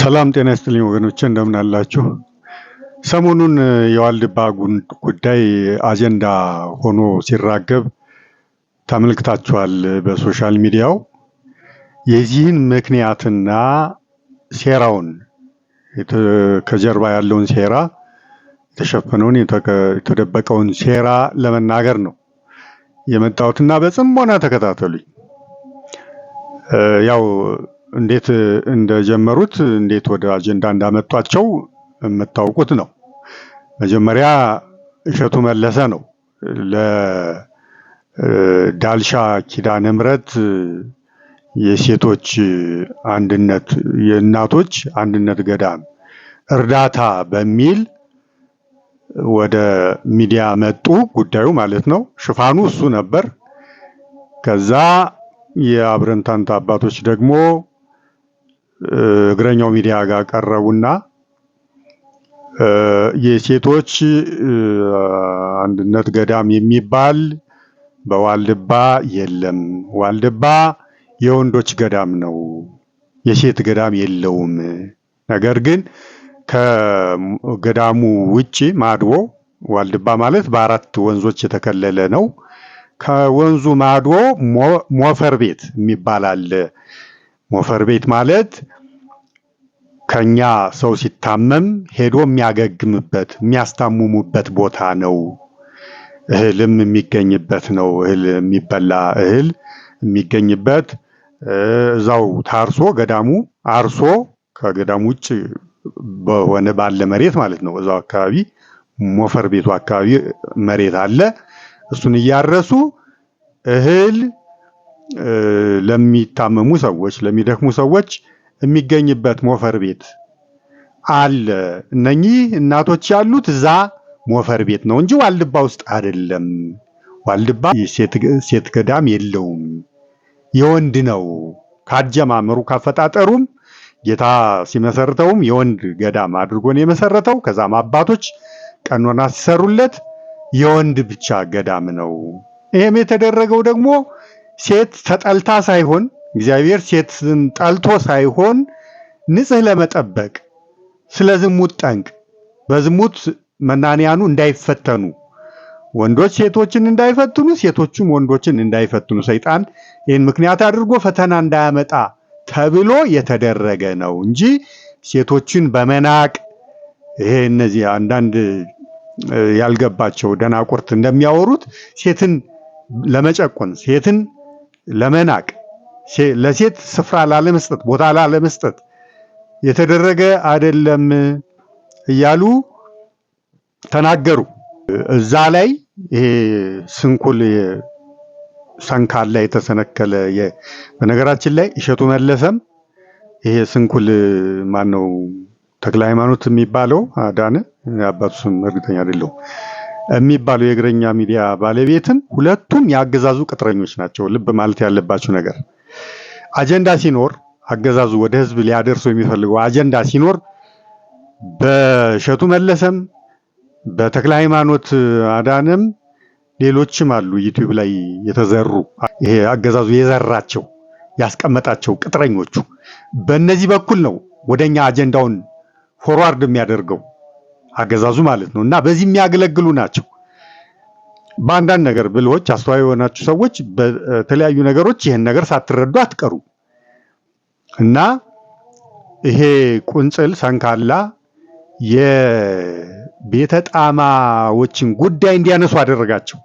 ሰላም ጤና ይስጥልኝ ወገኖቼ፣ እንደምን አላችሁ? ሰሞኑን የዋልድባ ጉዳይ አጀንዳ ሆኖ ሲራገብ ተመልክታችኋል በሶሻል ሚዲያው። የዚህን ምክንያትና ሴራውን ከጀርባ ያለውን ሴራ የተሸፈነውን የተደበቀውን ሴራ ለመናገር ነው የመጣሁትና በጽሞና ተከታተሉኝ። ያው እንዴት እንደጀመሩት እንዴት ወደ አጀንዳ እንዳመጧቸው የምታውቁት ነው። መጀመሪያ እሸቱ መለሰ ነው ለዳልሻ ኪዳነ ምሕረት የሴቶች አንድነት የእናቶች አንድነት ገዳም እርዳታ በሚል ወደ ሚዲያ መጡ። ጉዳዩ ማለት ነው። ሽፋኑ እሱ ነበር። ከዛ የአብረንታንት አባቶች ደግሞ እግረኛው ሚዲያ ጋር ቀረቡና የሴቶች አንድነት ገዳም የሚባል በዋልድባ የለም፣ ዋልድባ የወንዶች ገዳም ነው፣ የሴት ገዳም የለውም። ነገር ግን ከገዳሙ ውጪ ማድቦ ዋልድባ ማለት በአራት ወንዞች የተከለለ ነው። ከወንዙ ማዶ ሞፈር ቤት የሚባል አለ። ሞፈር ቤት ማለት ከኛ ሰው ሲታመም ሄዶ የሚያገግምበት የሚያስታምሙበት ቦታ ነው። እህልም የሚገኝበት ነው። እህል የሚበላ እህል የሚገኝበት እዛው ታርሶ ገዳሙ አርሶ ከገዳሙ ውጭ በሆነ ባለ መሬት ማለት ነው። እዛው አካባቢ ሞፈር ቤቱ አካባቢ መሬት አለ። እሱን እያረሱ እህል ለሚታመሙ ሰዎች ለሚደክሙ ሰዎች የሚገኝበት ሞፈር ቤት አለ። እነኚህ እናቶች ያሉት እዛ ሞፈር ቤት ነው እንጂ ዋልድባ ውስጥ አይደለም። ዋልድባ ሴት ገዳም የለውም፣ የወንድ ነው። ካጀማመሩ ካፈጣጠሩም ጌታ ሲመሰርተውም የወንድ ገዳም አድርጎ ነው የመሰረተው። ከዛም አባቶች ቀኖና ሲሰሩለት የወንድ ብቻ ገዳም ነው። ይሄም የተደረገው ደግሞ ሴት ተጠልታ ሳይሆን እግዚአብሔር ሴትን ጠልቶ ሳይሆን ንጽህ ለመጠበቅ ስለ ዝሙት ጠንቅ በዝሙት መናንያኑ እንዳይፈተኑ፣ ወንዶች ሴቶችን እንዳይፈትኑ፣ ሴቶችም ወንዶችን እንዳይፈትኑ ሰይጣን ይህን ምክንያት አድርጎ ፈተና እንዳያመጣ ተብሎ የተደረገ ነው እንጂ ሴቶችን በመናቅ ይሄ እነዚህ አንዳንድ ያልገባቸው ደናቁርት እንደሚያወሩት ሴትን ለመጨቆን ሴትን ለመናቅ ለሴት ስፍራ ላለመስጠት ቦታ ላለመስጠት የተደረገ አይደለም እያሉ ተናገሩ። እዛ ላይ ይሄ ስንኩል ሰንካላ የተሰነከለ በነገራችን ላይ እሸቱ መለሰም ይሄ ስንኩል ማነው ተክለ ሃይማኖት የሚባለው አዳነ አባቱ ስም እርግጠኛ አይደለሁም የሚባለው የእግረኛ ሚዲያ ባለቤትም ሁለቱም ያገዛዙ ቅጥረኞች ናቸው። ልብ ማለት ያለባችሁ ነገር አጀንዳ ሲኖር አገዛዙ ወደ ህዝብ ሊያደርሰው የሚፈልገው አጀንዳ ሲኖር በእሸቱ መለሰም በተክለ ሃይማኖት አዳነም ሌሎችም አሉ ዩቲዩብ ላይ የተዘሩ ይሄ አገዛዙ የዘራቸው ያስቀመጣቸው ቅጥረኞቹ በእነዚህ በኩል ነው ወደኛ አጀንዳውን ፎርዋርድ የሚያደርገው አገዛዙ ማለት ነው። እና በዚህ የሚያገለግሉ ናቸው። በአንዳንድ ነገር ብልሆች አስተዋይ የሆናችሁ ሰዎች በተለያዩ ነገሮች ይህን ነገር ሳትረዱ አትቀሩ። እና ይሄ ቁንጽል ሰንካላ የቤተ ጣማዎችን ጉዳይ እንዲያነሱ አደረጋቸው።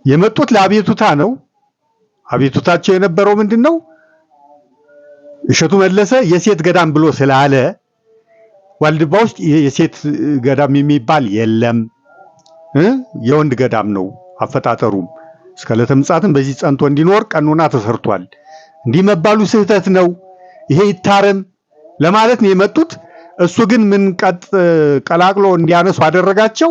የመጡት ለአቤቱታ ነው። አቤቱታቸው የነበረው ምንድን ነው? እሸቱ መለሰ የሴት ገዳም ብሎ ስላለ ዋልድባ ውስጥ የሴት ገዳም የሚባል የለም፣ የወንድ ገዳም ነው። አፈጣጠሩም እስከ ዕለተ ምጽአትም በዚህ ጸንቶ እንዲኖር ቀኖና ተሰርቷል። እንዲህ መባሉ ስህተት ነው፣ ይሄ ይታረም ለማለት ነው የመጡት። እሱ ግን ምን ቀላቅሎ እንዲያነሱ አደረጋቸው።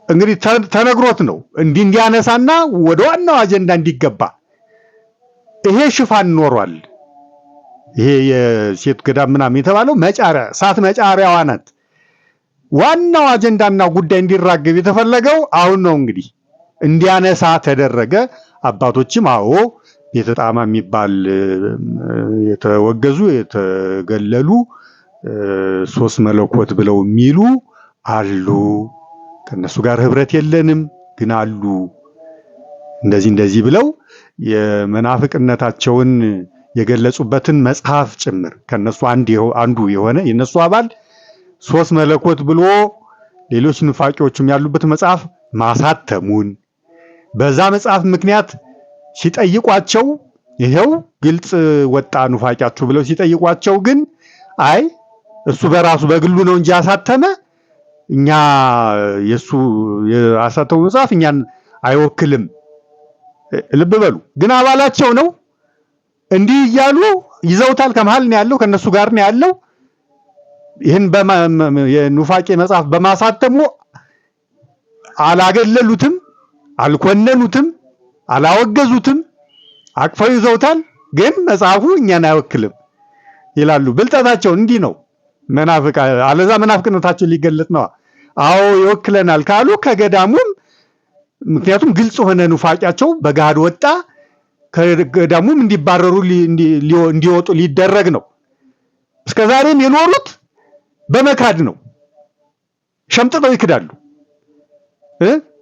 እንግዲህ ተነግሮት ነው እንዲያነሳና ወደ ዋናው አጀንዳ እንዲገባ። ይሄ ሽፋን ኖሯል። ይሄ የሴት ገዳም ምናምን የተባለው መጫሪያ ሳት መጫሪያዋ ናት። ዋናው አጀንዳና ጉዳይ እንዲራገብ የተፈለገው አሁን ነው። እንግዲህ እንዲያነሳ ተደረገ። አባቶችም አዎ ቤተ ጣማ የሚባል የተወገዙ የተገለሉ ሶስት መለኮት ብለው የሚሉ አሉ። ከነሱ ጋር ህብረት የለንም ግን አሉ። እንደዚህ ብለው የመናፍቅነታቸውን የገለጹበትን መጽሐፍ ጭምር ከነሱ አንዱ የሆነ የነሱ አባል ሶስት መለኮት ብሎ ሌሎች ኑፋቂዎችም ያሉበት መጽሐፍ ማሳተሙን በዛ መጽሐፍ ምክንያት ሲጠይቋቸው ይሄው ግልጽ ወጣ ኑፋቂያችሁ ብለው ሲጠይቋቸው ግን አይ እሱ በራሱ በግሉ ነው እንጂ ያሳተመ እኛ የሱ ያሳተመው መጽሐፍ እኛን አይወክልም። ልብ በሉ ግን አባላቸው ነው። እንዲህ እያሉ ይዘውታል። ከመሃል ነው ያለው፣ ከነሱ ጋር ነው ያለው። ይህን የኑፋቄ መጽሐፍ በማሳተሙ አላገለሉትም፣ አልኮነኑትም፣ አላወገዙትም። አቅፈው ይዘውታል። ግን መጽሐፉ እኛን አይወክልም ይላሉ። ብልጠታቸው እንዲህ ነው። መናፍቅ አለዛ መናፍቅነታቸው ሊገለጥ ነው። አዎ ይወክለናል ካሉ ከገዳሙም ምክንያቱም ግልጽ ሆነ ኑፋቂያቸው በጋድ ወጣ። ከገዳሙም እንዲባረሩ እንዲወጡ ሊደረግ ነው። እስከዛሬም የኖሩት በመካድ ነው። ሸምጥጠው ይክዳሉ።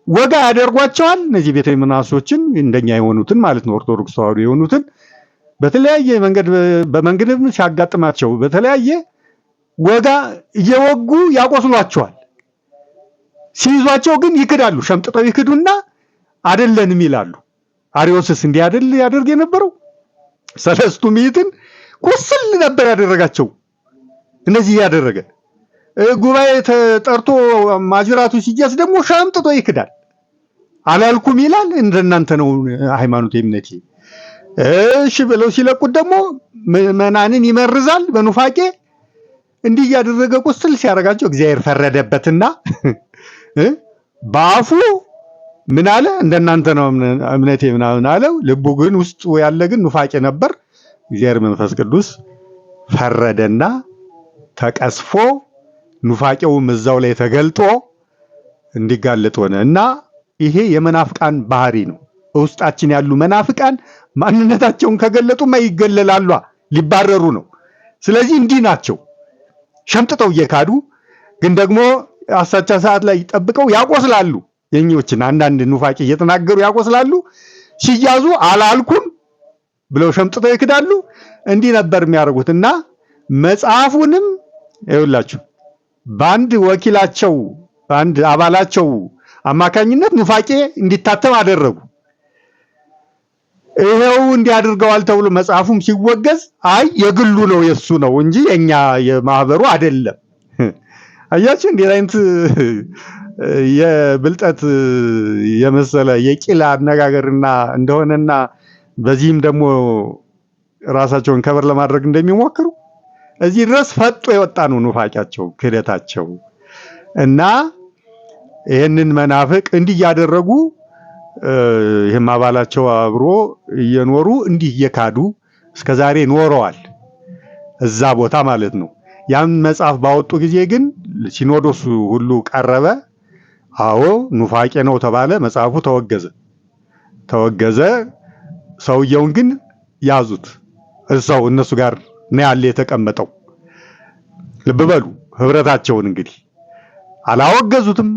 ወጋ ያደርጓቸዋል። እነዚህ ቤተ መናፍሶችን እንደኛ የሆኑትን ማለት ነው ኦርቶዶክስ ተዋሕዶ የሆኑትን በተለያየ መንገድ በመንገድም ሲያጋጥማቸው በተለያየ ወጋ እየወጉ ያቆስሏቸዋል። ሲይዟቸው ግን ይክዳሉ። ሸምጥጠው ይክዱና አይደለንም ይላሉ። አሪዮስስ እንዲህ አይደል ያደርግ የነበረው? ሰለስቱ ምዕትን ቁስል ነበር ያደረጋቸው። እነዚህ ያደረገ ጉባኤ ተጠርቶ ማጅራቱ ሲያዝ ደግሞ ሸምጥጦ ይክዳል። አላልኩም ይላል። እንደናንተ ነው ሃይማኖት እምነቴ። እሺ ብለው ሲለቁት ደግሞ ምዕመናንን ይመርዛል በኑፋቄ። እንዲህ ያደረገ ቁስል ሲያረጋቸው እግዚአብሔር ፈረደበትና በአፉ ምን አለ? እንደናንተ ነው እምነቴ ምናምን አለው። ልቡ ግን ውስጡ ያለ ግን ኑፋቄ ነበር። እግዚአብሔር መንፈስ ቅዱስ ፈረደና ተቀስፎ ኑፋቄውም እዛው ላይ ተገልጦ እንዲጋለጥ ሆነ እና ይሄ የመናፍቃን ባህሪ ነው። ውስጣችን ያሉ መናፍቃን ማንነታቸውን ከገለጡማ ይገለላሉ፣ ሊባረሩ ነው። ስለዚህ እንዲህ ናቸው። ሸምጥጠው እየካዱ ግን ደግሞ አሳቻ ሰዓት ላይ ጠብቀው ያቆስላሉ። የኞችን አንዳንድ ኑፋቄ እየተናገሩ ያቆስላሉ። ሲያዙ አላልኩም ብለው ሸምጥጠው ይክዳሉ። እንዲህ ነበር የሚያደርጉትና መጽሐፉንም ይኸውላችሁ በአንድ ወኪላቸው በአንድ አባላቸው አማካኝነት ኑፋቄ እንዲታተም አደረጉ። ይሄው እንዲያደርገዋል ተብሎ መጽሐፉም ሲወገዝ አይ የግሉ ነው የሱ ነው እንጂ የኛ የማህበሩ አይደለም። አያችሁ እንዴት አይነት የብልጠት የመሰለ የቂላ አነጋገርና እንደሆነና በዚህም ደግሞ ራሳቸውን ከበር ለማድረግ እንደሚሞክሩ እዚህ ድረስ ፈጦ የወጣ ነው ኑፋቂያቸው፣ ክህደታቸው እና ይህንን መናፍቅ እንዲህ እያደረጉ ይህም አባላቸው አብሮ እየኖሩ እንዲህ እየካዱ እስከዛሬ ኖረዋል። እዛ ቦታ ማለት ነው። ያን መጽሐፍ ባወጡ ጊዜ ግን ሲኖዶሱ ሁሉ ቀረበ። አዎ ኑፋቄ ነው ተባለ። መጽሐፉ ተወገዘ። ሰውየውን ግን ያዙት። እዛው እነሱ ጋር ነው ያለ የተቀመጠው። ልብ በሉ ህብረታቸውን እንግዲህ አላወገዙትም፣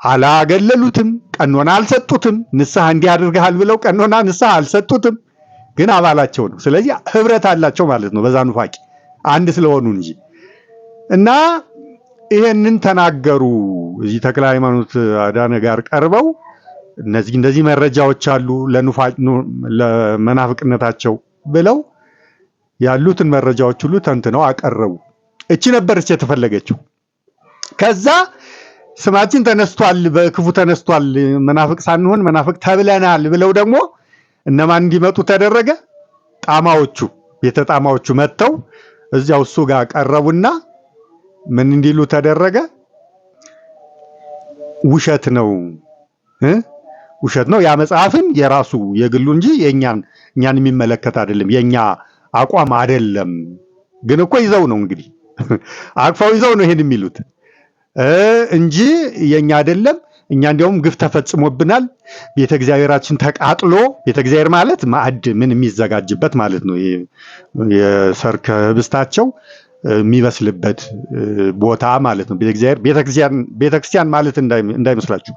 አላገለሉትም፣ ቀኖና አልሰጡትም። ንስሐ እንዲያደርግሃል ብለው ቀኖና ንስሐ አልሰጡትም። ግን አባላቸው ነው። ስለዚህ ህብረት አላቸው ማለት ነው በዛ ኑፋቄ አንድ ስለሆኑ እንጂ እና ይሄንን ተናገሩ። እዚህ ተክለ ሃይማኖት አዳነ ጋር ቀርበው እንደዚህ መረጃዎች አሉ ለመናፍቅነታቸው ብለው ያሉትን መረጃዎች ሁሉ ተንትነው አቀረቡ። እቺ ነበረች የተፈለገችው። ከዛ ስማችን ተነስቷል፣ በክፉ ተነስቷል፣ መናፍቅ ሳንሆን መናፍቅ ተብለናል ብለው ደግሞ እነማን እንዲመጡ ተደረገ? ጣማዎቹ ቤተ ጣማዎቹ መጥተው እዚያው እሱ ጋር ቀረቡና ምን እንዲሉ ተደረገ? ውሸት ነው ያ መጽሐፍም የራሱ የግሉ እንጂ እኛን የሚመለከት አይደለም፣ የኛ አቋም አይደለም። ግን እኮ ይዘው ነው እንግዲህ አቅፈው ይዘው ነው ይሄን የሚሉት እንጂ የኛ አይደለም። እኛ እንዲያውም ግፍ ተፈጽሞብናል። ቤተ እግዚአብሔራችን ተቃጥሎ፣ ቤተ እግዚአብሔር ማለት ማዕድ ምን የሚዘጋጅበት ማለት ነው። የሰርከ ህብስታቸው የሚበስልበት ቦታ ማለት ነው። ቤተክርስቲያን ማለት እንዳይመስላችሁ።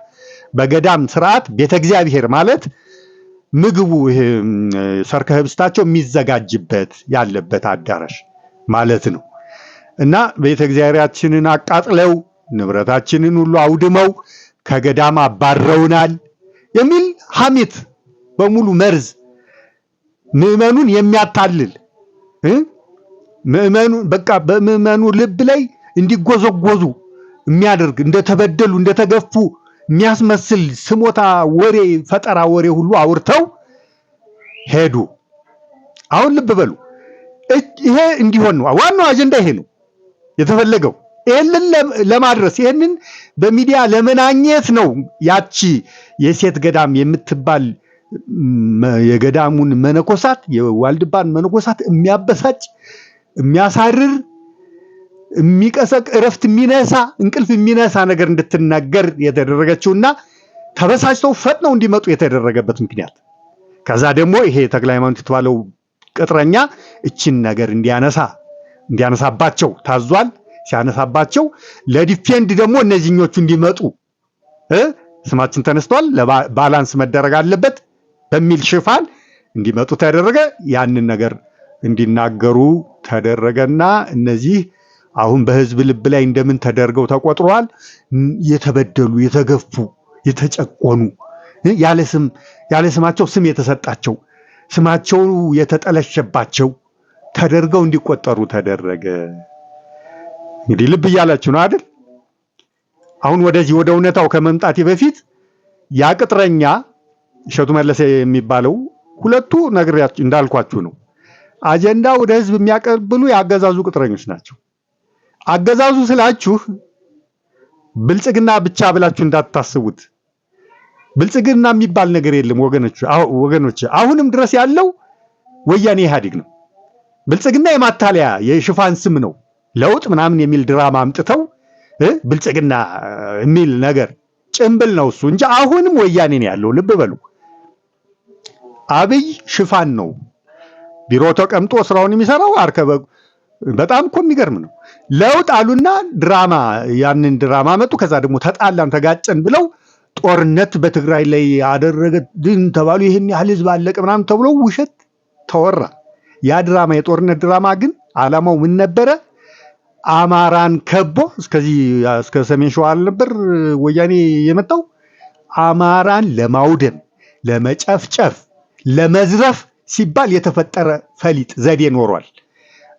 በገዳም ስርዓት ቤተ እግዚአብሔር ማለት ምግቡ ሰርከ ህብስታቸው የሚዘጋጅበት ያለበት አዳራሽ ማለት ነው። እና ቤተ እግዚአብሔራችንን አቃጥለው ንብረታችንን ሁሉ አውድመው ከገዳም አባረውናል የሚል ሐሜት በሙሉ መርዝ ምዕመኑን የሚያታልል በቃ በምዕመኑ ልብ ላይ እንዲጎዘጎዙ የሚያደርግ እንደተበደሉ እንደተገፉ የሚያስመስል ስሞታ ወሬ ፈጠራ ወሬ ሁሉ አውርተው ሄዱ። አሁን ልብ በሉ። ይሄ እንዲሆን ነው ዋናው አጀንዳ፣ ይሄ ነው የተፈለገው። ይሄንን ለማድረስ ይሄንን በሚዲያ ለመናኘት ነው ያቺ የሴት ገዳም የምትባል የገዳሙን መነኮሳት የዋልድባን መነኮሳት የሚያበሳጭ የሚያሳርር የሚቀሰቅ እረፍት የሚነሳ እንቅልፍ የሚነሳ ነገር እንድትናገር የተደረገችውና ተበሳጭተው ፈጥነው እንዲመጡ የተደረገበት ምክንያት። ከዛ ደግሞ ይሄ ተክለ ሃይማኖት የተባለው ቅጥረኛ እችን ነገር እንዲያነሳባቸው ታዟል። ሲያነሳባቸው ለዲፌንድ ደግሞ እነዚህኞቹ እንዲመጡ ስማችን ተነስቷል፣ ባላንስ መደረግ አለበት በሚል ሽፋን እንዲመጡ ተደረገ። ያንን ነገር እንዲናገሩ ተደረገና እነዚህ አሁን በህዝብ ልብ ላይ እንደምን ተደርገው ተቆጥረዋል። የተበደሉ፣ የተገፉ፣ የተጨቆኑ ያለ ስማቸው ስም የተሰጣቸው ስማቸው የተጠለሸባቸው ተደርገው እንዲቆጠሩ ተደረገ። እንግዲህ ልብ እያላችሁ ነው አይደል? አሁን ወደዚህ ወደ እውነታው ከመምጣቴ በፊት ያ ቅጥረኛ እሸቱ መለሰ የሚባለው ሁለቱ ነግሬያችሁ እንዳልኳችሁ ነው። አጀንዳ ወደ ህዝብ የሚያቀብሉ ያገዛዙ ቅጥረኞች ናቸው። አገዛዙ ስላችሁ ብልጽግና ብቻ ብላችሁ እንዳታስቡት። ብልጽግና የሚባል ነገር የለም ወገኖች። አሁንም ድረስ ያለው ወያኔ ኢህአዴግ ነው። ብልጽግና የማታለያ የሽፋን ስም ነው። ለውጥ ምናምን የሚል ድራማ አምጥተው ብልጽግና የሚል ነገር ጭምብል ነው እሱ እንጂ አሁንም ወያኔ ነው ያለው። ልብ በሉ። አብይ ሽፋን ነው። ቢሮ ተቀምጦ ስራውን የሚሰራው አርከበ በጣም እኮ የሚገርም ነው። ለውጥ አሉና ድራማ ያንን ድራማ መጡ። ከዛ ደግሞ ተጣላን ተጋጨን ብለው ጦርነት በትግራይ ላይ ያደረገ ድን ተባሉ። ይሄን ያህል ህዝብ አለቀ ምናምን ተብሎ ውሸት ተወራ። ያ ድራማ የጦርነት ድራማ ግን ዓላማው ምን ነበረ? አማራን ከቦ እስከ ሰሜን ሸዋ ነበር ወያኔ የመጣው። አማራን ለማውደም፣ ለመጨፍጨፍ፣ ለመዝረፍ ሲባል የተፈጠረ ፈሊጥ ዘዴ ኖሯል።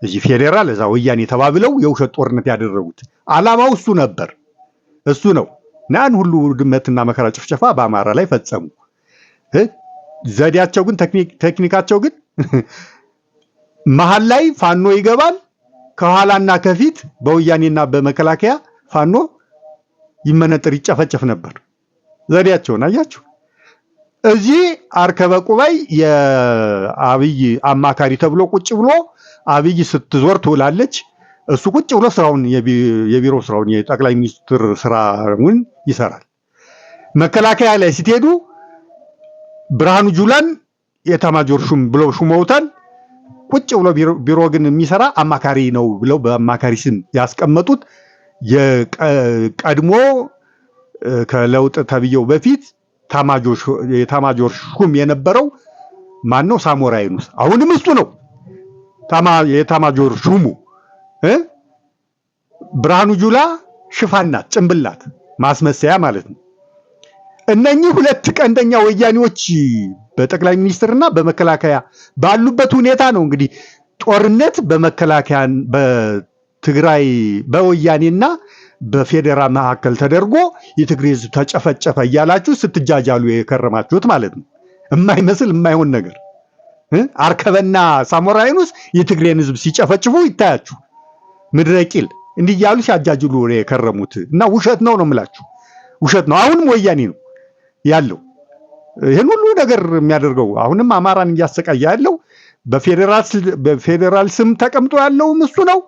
እዚህ ፌዴራል እዛ ወያኔ ተባብለው የውሸት ጦርነት ያደረጉት ዓላማው እሱ ነበር። እሱ ነው። ናን ሁሉ ድመትና መከራ ጭፍጨፋ በአማራ ላይ ፈጸሙ። ዘዴያቸው ግን ቴክኒካቸው ግን መሃል ላይ ፋኖ ይገባል፣ ከኋላና ከፊት በወያኔና በመከላከያ ፋኖ ይመነጥር ይጨፈጨፍ ነበር። ዘዴያቸውን አያችሁ። እዚህ አርከበ ቁባይ የአብይ አማካሪ ተብሎ ቁጭ ብሎ አብይ ስትዞር ትውላለች። እሱ ቁጭ ብሎ ስራውን የቢሮ ስራውን የጠቅላይ ሚኒስትር ስራውን ይሰራል። መከላከያ ላይ ስትሄዱ ብርሃኑ ጁላን የኤታማዦር ሹም ብለው ሹመውታል። ቁጭ ብሎ ቢሮ ግን የሚሰራ አማካሪ ነው ብለው በአማካሪ ስም ያስቀመጡት የቀድሞ ከለውጥ ተብየው በፊት የኤታማዦር ሹም የነበረው ማን ነው? ሳሞራ የኑስ። አሁንም እሱ ነው የኤታማዦር ሹሙ። ብርሃኑ ጁላ ሽፋናት፣ ጭምብላት፣ ማስመሰያ ማለት ነው። እነኚህ ሁለት ቀንደኛ ወያኔዎች በጠቅላይ ሚኒስትርና በመከላከያ ባሉበት ሁኔታ ነው እንግዲህ ጦርነት በመከላከያ በትግራይ በወያኔና በፌዴራል መካከል ተደርጎ የትግሬ ህዝብ ተጨፈጨፈ እያላችሁ ስትጃጃሉ የከረማችሁት ማለት ነው። የማይመስል የማይሆን ነገር አርከበና ሳሞራ የኑስ የትግሬን ህዝብ ሲጨፈጭፉ ይታያችሁ። ምድረ ቂል እንዲህ እያሉ ሲያጃጅሉ የከረሙት እና ውሸት ነው የምላችሁ፣ ውሸት ነው። አሁንም ወያኔ ነው ያለው ይህን ሁሉ ነገር የሚያደርገው። አሁንም አማራን እያሰቃየ ያለው በፌዴራል ስም ተቀምጦ ያለውም እሱ ነው።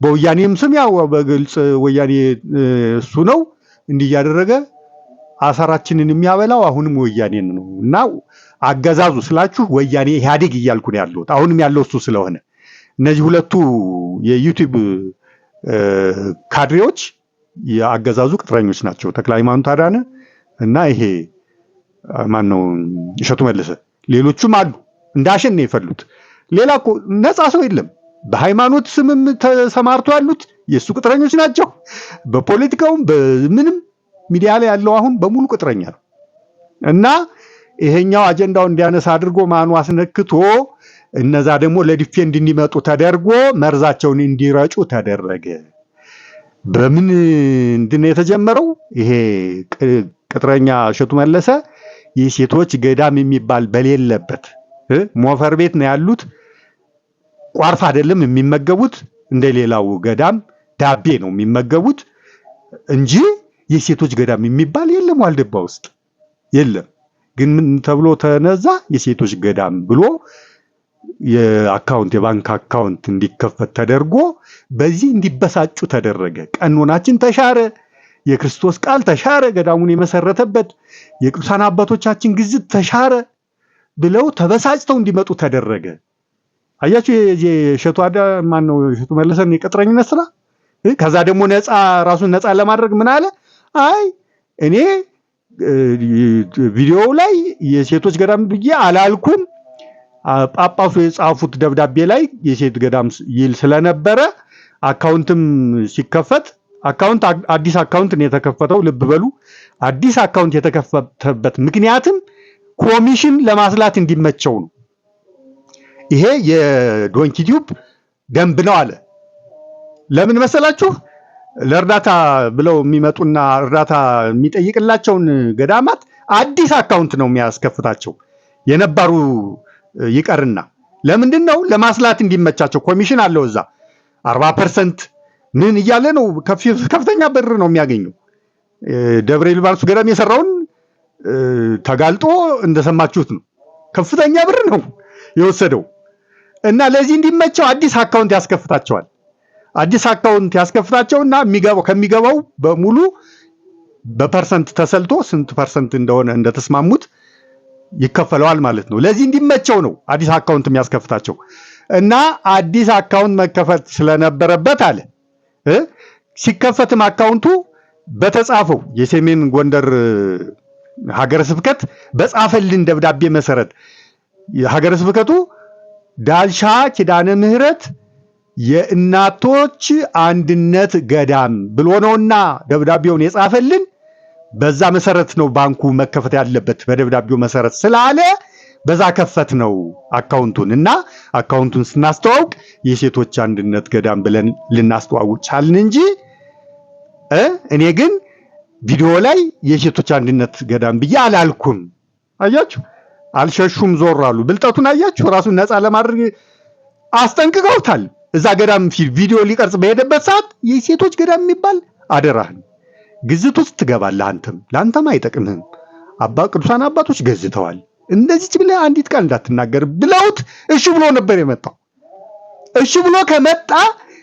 በወያኔም ስም ያው በግልጽ ወያኔ እሱ ነው። እንዲህ እያደረገ አሰራችንን የሚያበላው አሁንም ወያኔን ነው። እና አገዛዙ ስላችሁ ወያኔ ኢህአዴግ እያልኩ ነው ያለሁት። አሁንም ያለው እሱ ስለሆነ እነዚህ ሁለቱ የዩቲዩብ ካድሬዎች የአገዛዙ ቅጥረኞች ናቸው። ተክለ ሃይማኖት አዳነ እና ይሄ ማን ነው እሸቱ መለሰ። ሌሎቹም አሉ እንዳሸን ነው የፈሉት። ሌላ እኮ ነፃ ሰው የለም። በሃይማኖት ስምም ተሰማርቶ ያሉት የሱ ቅጥረኞች ናቸው። በፖለቲካውም በምንም ሚዲያ ላይ ያለው አሁን በሙሉ ቅጥረኛ ነው። እና ይሄኛው አጀንዳው እንዲያነሳ አድርጎ ማኑ አስነክቶ እነዛ ደግሞ ለዲፌንድ እንዲመጡ ተደርጎ መርዛቸውን እንዲረጩ ተደረገ። በምን እንድን የተጀመረው ይሄ ቅጥረኛ እሸቱ መለሰ የሴቶች ገዳም የሚባል በሌለበት ሞፈር ቤት ነው ያሉት። ቋርፍ አይደለም የሚመገቡት፣ እንደሌላው ገዳም ዳቤ ነው የሚመገቡት እንጂ የሴቶች ገዳም የሚባል የለም። ዋልድባ ውስጥ የለም። ግን ምን ተብሎ ተነዛ? የሴቶች ገዳም ብሎ የባንክ አካውንት እንዲከፈት ተደርጎ በዚህ እንዲበሳጩ ተደረገ። ቀኖናችን ተሻረ፣ የክርስቶስ ቃል ተሻረ፣ ገዳሙን የመሰረተበት የቅዱሳን አባቶቻችን ግዝት ተሻረ ብለው ተበሳጭተው እንዲመጡ ተደረገ። አያችሁ የእሸቱ ማን ነው እሸቱ መለሰን የቅጥረኝነት ስራ። ከዛ ደግሞ ራሱን ነፃ ለማድረግ ምን አለ? አይ እኔ ቪዲዮው ላይ የሴቶች ገዳም ብዬ አላልኩም። ጳጳሱ የጻፉት ደብዳቤ ላይ የሴት ገዳም ይል ስለነበረ አካውንትም ሲከፈት አዲስ አካውንት ነው የተከፈተው። ልብ በሉ፣ አዲስ አካውንት የተከፈተበት ምክንያትም ኮሚሽን ለማስላት እንዲመቸው ነው። ይሄ የዶንኪ ቲዩብ ደንብ ነው አለ። ለምን መሰላችሁ? ለእርዳታ ብለው የሚመጡና እርዳታ የሚጠይቅላቸውን ገዳማት አዲስ አካውንት ነው የሚያስከፍታቸው፣ የነባሩ ይቀርና። ለምንድን ነው? ለማስላት እንዲመቻቸው። ኮሚሽን አለው እዛ 40% ምን እያለ ነው፣ ከፍተኛ ብር ነው የሚያገኘው። ደብረ ሊባኖስ ገዳም የሰራውን ተጋልጦ እንደሰማችሁት ነው፣ ከፍተኛ ብር ነው የወሰደው። እና ለዚህ እንዲመቸው አዲስ አካውንት ያስከፍታቸዋል። አዲስ አካውንት ያስከፍታቸውና ከሚገባው በሙሉ በፐርሰንት ተሰልቶ ስንት ፐርሰንት እንደሆነ እንደተስማሙት ይከፈለዋል ማለት ነው። ለዚህ እንዲመቸው ነው አዲስ አካውንት የሚያስከፍታቸው። እና አዲስ አካውንት መከፈት ስለነበረበት አለ ሲከፈትም አካውንቱ በተጻፈው የሰሜን ጎንደር ሀገረ ስብከት በጻፈልን ደብዳቤ መሰረት የሀገረ ስብከቱ ዳልሻ ኪዳነ ምህረት የእናቶች አንድነት ገዳም ብሎ ነውና ደብዳቤውን የጻፈልን። በዛ መሰረት ነው ባንኩ መከፈት ያለበት በደብዳቤው መሰረት ስላለ በዛ ከፈት ነው አካውንቱን። እና አካውንቱን ስናስተዋውቅ የሴቶች አንድነት ገዳም ብለን ልናስተዋውቅ ቻልን እንጂ እኔ ግን ቪዲዮ ላይ የሴቶች አንድነት ገዳም ብዬ አላልኩም። አያችሁ፣ አልሸሹም፣ ዞር አሉ። ብልጠቱን አያችሁ። ራሱን ነፃ ለማድረግ አስጠንቅቀውታል። እዛ ገዳም ቪዲዮ ሊቀርጽ በሄደበት ሰዓት የሴቶች ገዳም የሚባል አደራህን ግዝት ውስጥ ትገባለህ፣ ለአንተም አይጠቅምህም። ቅዱሳን አባቶች ገዝተዋል፣ እንደዚህ ብለህ አንዲት ቃል እንዳትናገር ብለውት እሺ ብሎ ነበር የመጣው። እሺ ብሎ ከመጣ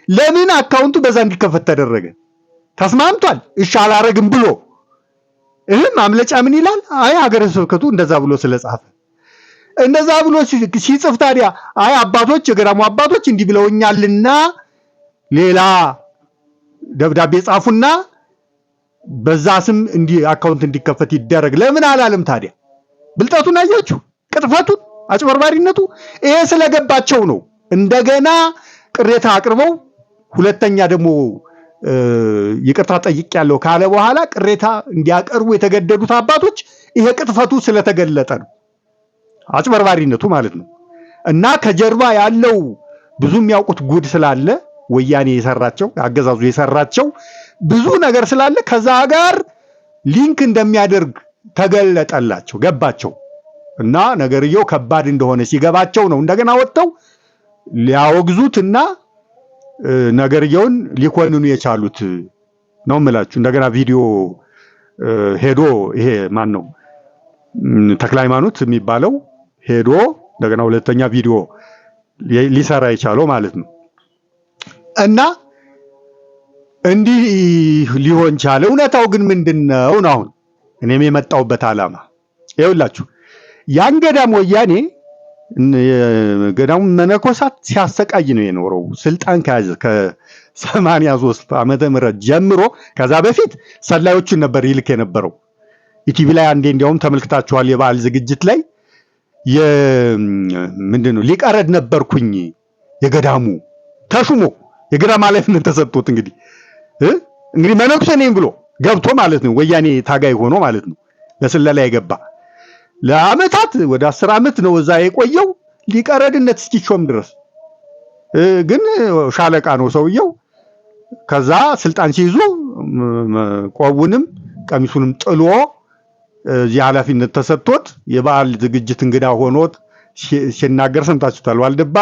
ለምን አካውንቱ በዛ እንዲከፈት ተደረገ? ተስማምቷል። እሺ አላረግም ብሎ ማምለጫ ምን ይላል? አይ ሀገረ ስብከቱ እንደዛ ብሎ ስለጻፈ እንደዛ ብሎ ሲጽፍ ታዲያ አይ አባቶች የገዳሙ አባቶች እንዲህ ብለውኛልና ሌላ ደብዳቤ ጻፉና በዛ ስም አካውንት እንዲከፈት ይደረግ ለምን አላለም ታዲያ? ብልጠቱን አያችሁ፣ ቅጥፈቱን፣ አጭበርባሪነቱ። ይሄ ስለገባቸው ነው እንደገና ቅሬታ አቅርበው ሁለተኛ ደግሞ ይቅርታ ጠይቄያለሁ ካለ በኋላ ቅሬታ እንዲያቀርቡ የተገደዱት አባቶች ይሄ ቅጥፈቱ ስለተገለጠ ነው፣ አጭበርባሪነቱ ማለት ነው። እና ከጀርባ ያለው ብዙ የሚያውቁት ጉድ ስላለ ወያኔ የሰራቸው አገዛዙ የሰራቸው ብዙ ነገር ስላለ ከዛ ጋር ሊንክ እንደሚያደርግ ተገለጠላቸው፣ ገባቸው። እና ነገርየው ከባድ እንደሆነ ሲገባቸው ነው እንደገና ወጥተው ሊያወግዙትና ነገርየውን ሊኮንኑ የቻሉት ነው የምላችሁ። እንደገና ቪዲዮ ሄዶ ይሄ ማን ነው ተክለ ሃይማኖት የሚባለው ሄዶ እንደገና ሁለተኛ ቪዲዮ ሊሰራ የቻለው ማለት ነው። እና እንዲህ ሊሆን ቻለ። እውነታው ግን ምንድነው ነው? አሁን እኔም የመጣሁበት ዓላማ ይኸውላችሁ ያን ገዳም ወያኔ ገዳሙ መነኮሳት ሲያሰቃይ ነው የኖረው ስልጣን ከያዘ ከ83 ዓመተ ምህረት ጀምሮ። ከዛ በፊት ሰላዮችን ነበር ይልክ የነበረው። ኢቲቪ ላይ አንዴ እንዲያውም ተመልክታችኋል። የበዓል ዝግጅት ላይ ምንድነው ሊቀረድ ነበርኩኝ የገዳሙ ተሹሞ የገዳም ኃላፊነት ተሰጥቶት እንግዲህ መነኩሴ ነኝ ብሎ ገብቶ ማለት ነው። ወያኔ ታጋይ ሆኖ ማለት ነው። ለስለላ የገባ ለአመታት ወደ 10 ዓመት ነው እዛ የቆየው ሊቀረድነት እስኪሾም ድረስ። ግን ሻለቃ ነው ሰውየው። ከዛ ስልጣን ሲይዙ ቆቡንም ቀሚሱንም ጥሎ እዚህ ኃላፊነት ተሰጥቶት የበዓል ዝግጅት እንግዳ ሆኖት ሲናገር ሰምታችሁታል። ዋልድባ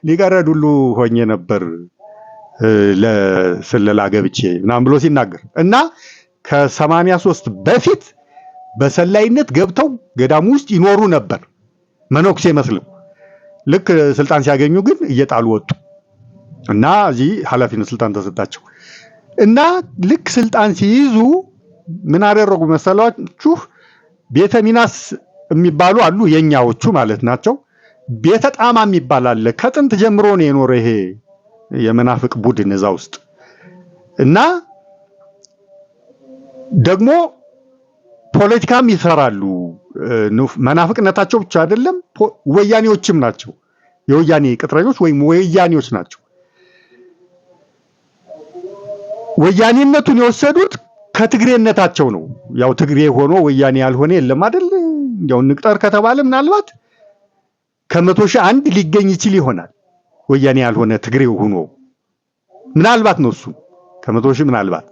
ሊቀረድ ሁሉ ሆኜ ነበር ለስለላ ገብቼ ምናምን ብሎ ሲናገር እና ከ83 በፊት በሰላይነት ገብተው ገዳሙ ውስጥ ይኖሩ ነበር መነኩሴ መስለው። ልክ ስልጣን ሲያገኙ ግን እየጣሉ ወጡ እና እዚህ ኃላፊነት ስልጣን ተሰጣቸው እና ልክ ስልጣን ሲይዙ ምን አደረጉ መሰላችሁ? ቤተ ሚናስ የሚባሉ አሉ፣ የኛዎቹ ማለት ናቸው። ቤተ ጣማ የሚባል አለ። ከጥንት ጀምሮ ነው የኖረ ይሄ የመናፍቅ ቡድን እዛ ውስጥ እና ደግሞ ፖለቲካም ይሰራሉ። መናፍቅነታቸው ብቻ አይደለም፣ ወያኔዎችም ናቸው። የወያኔ ቅጥረኞች ወይም ወያኔዎች ናቸው። ወያኔነቱን የወሰዱት ከትግሬነታቸው ነው። ያው ትግሬ ሆኖ ወያኔ ያልሆነ የለም አይደል? ያው ንቅጠር ከተባለ ምናልባት ከ100 ሺህ አንድ ሊገኝ ይችል ይሆናል ወያኔ ያልሆነ ትግሬው ሆኖ ምናልባት ነው እሱ ከ100 ሺህ ምናልባት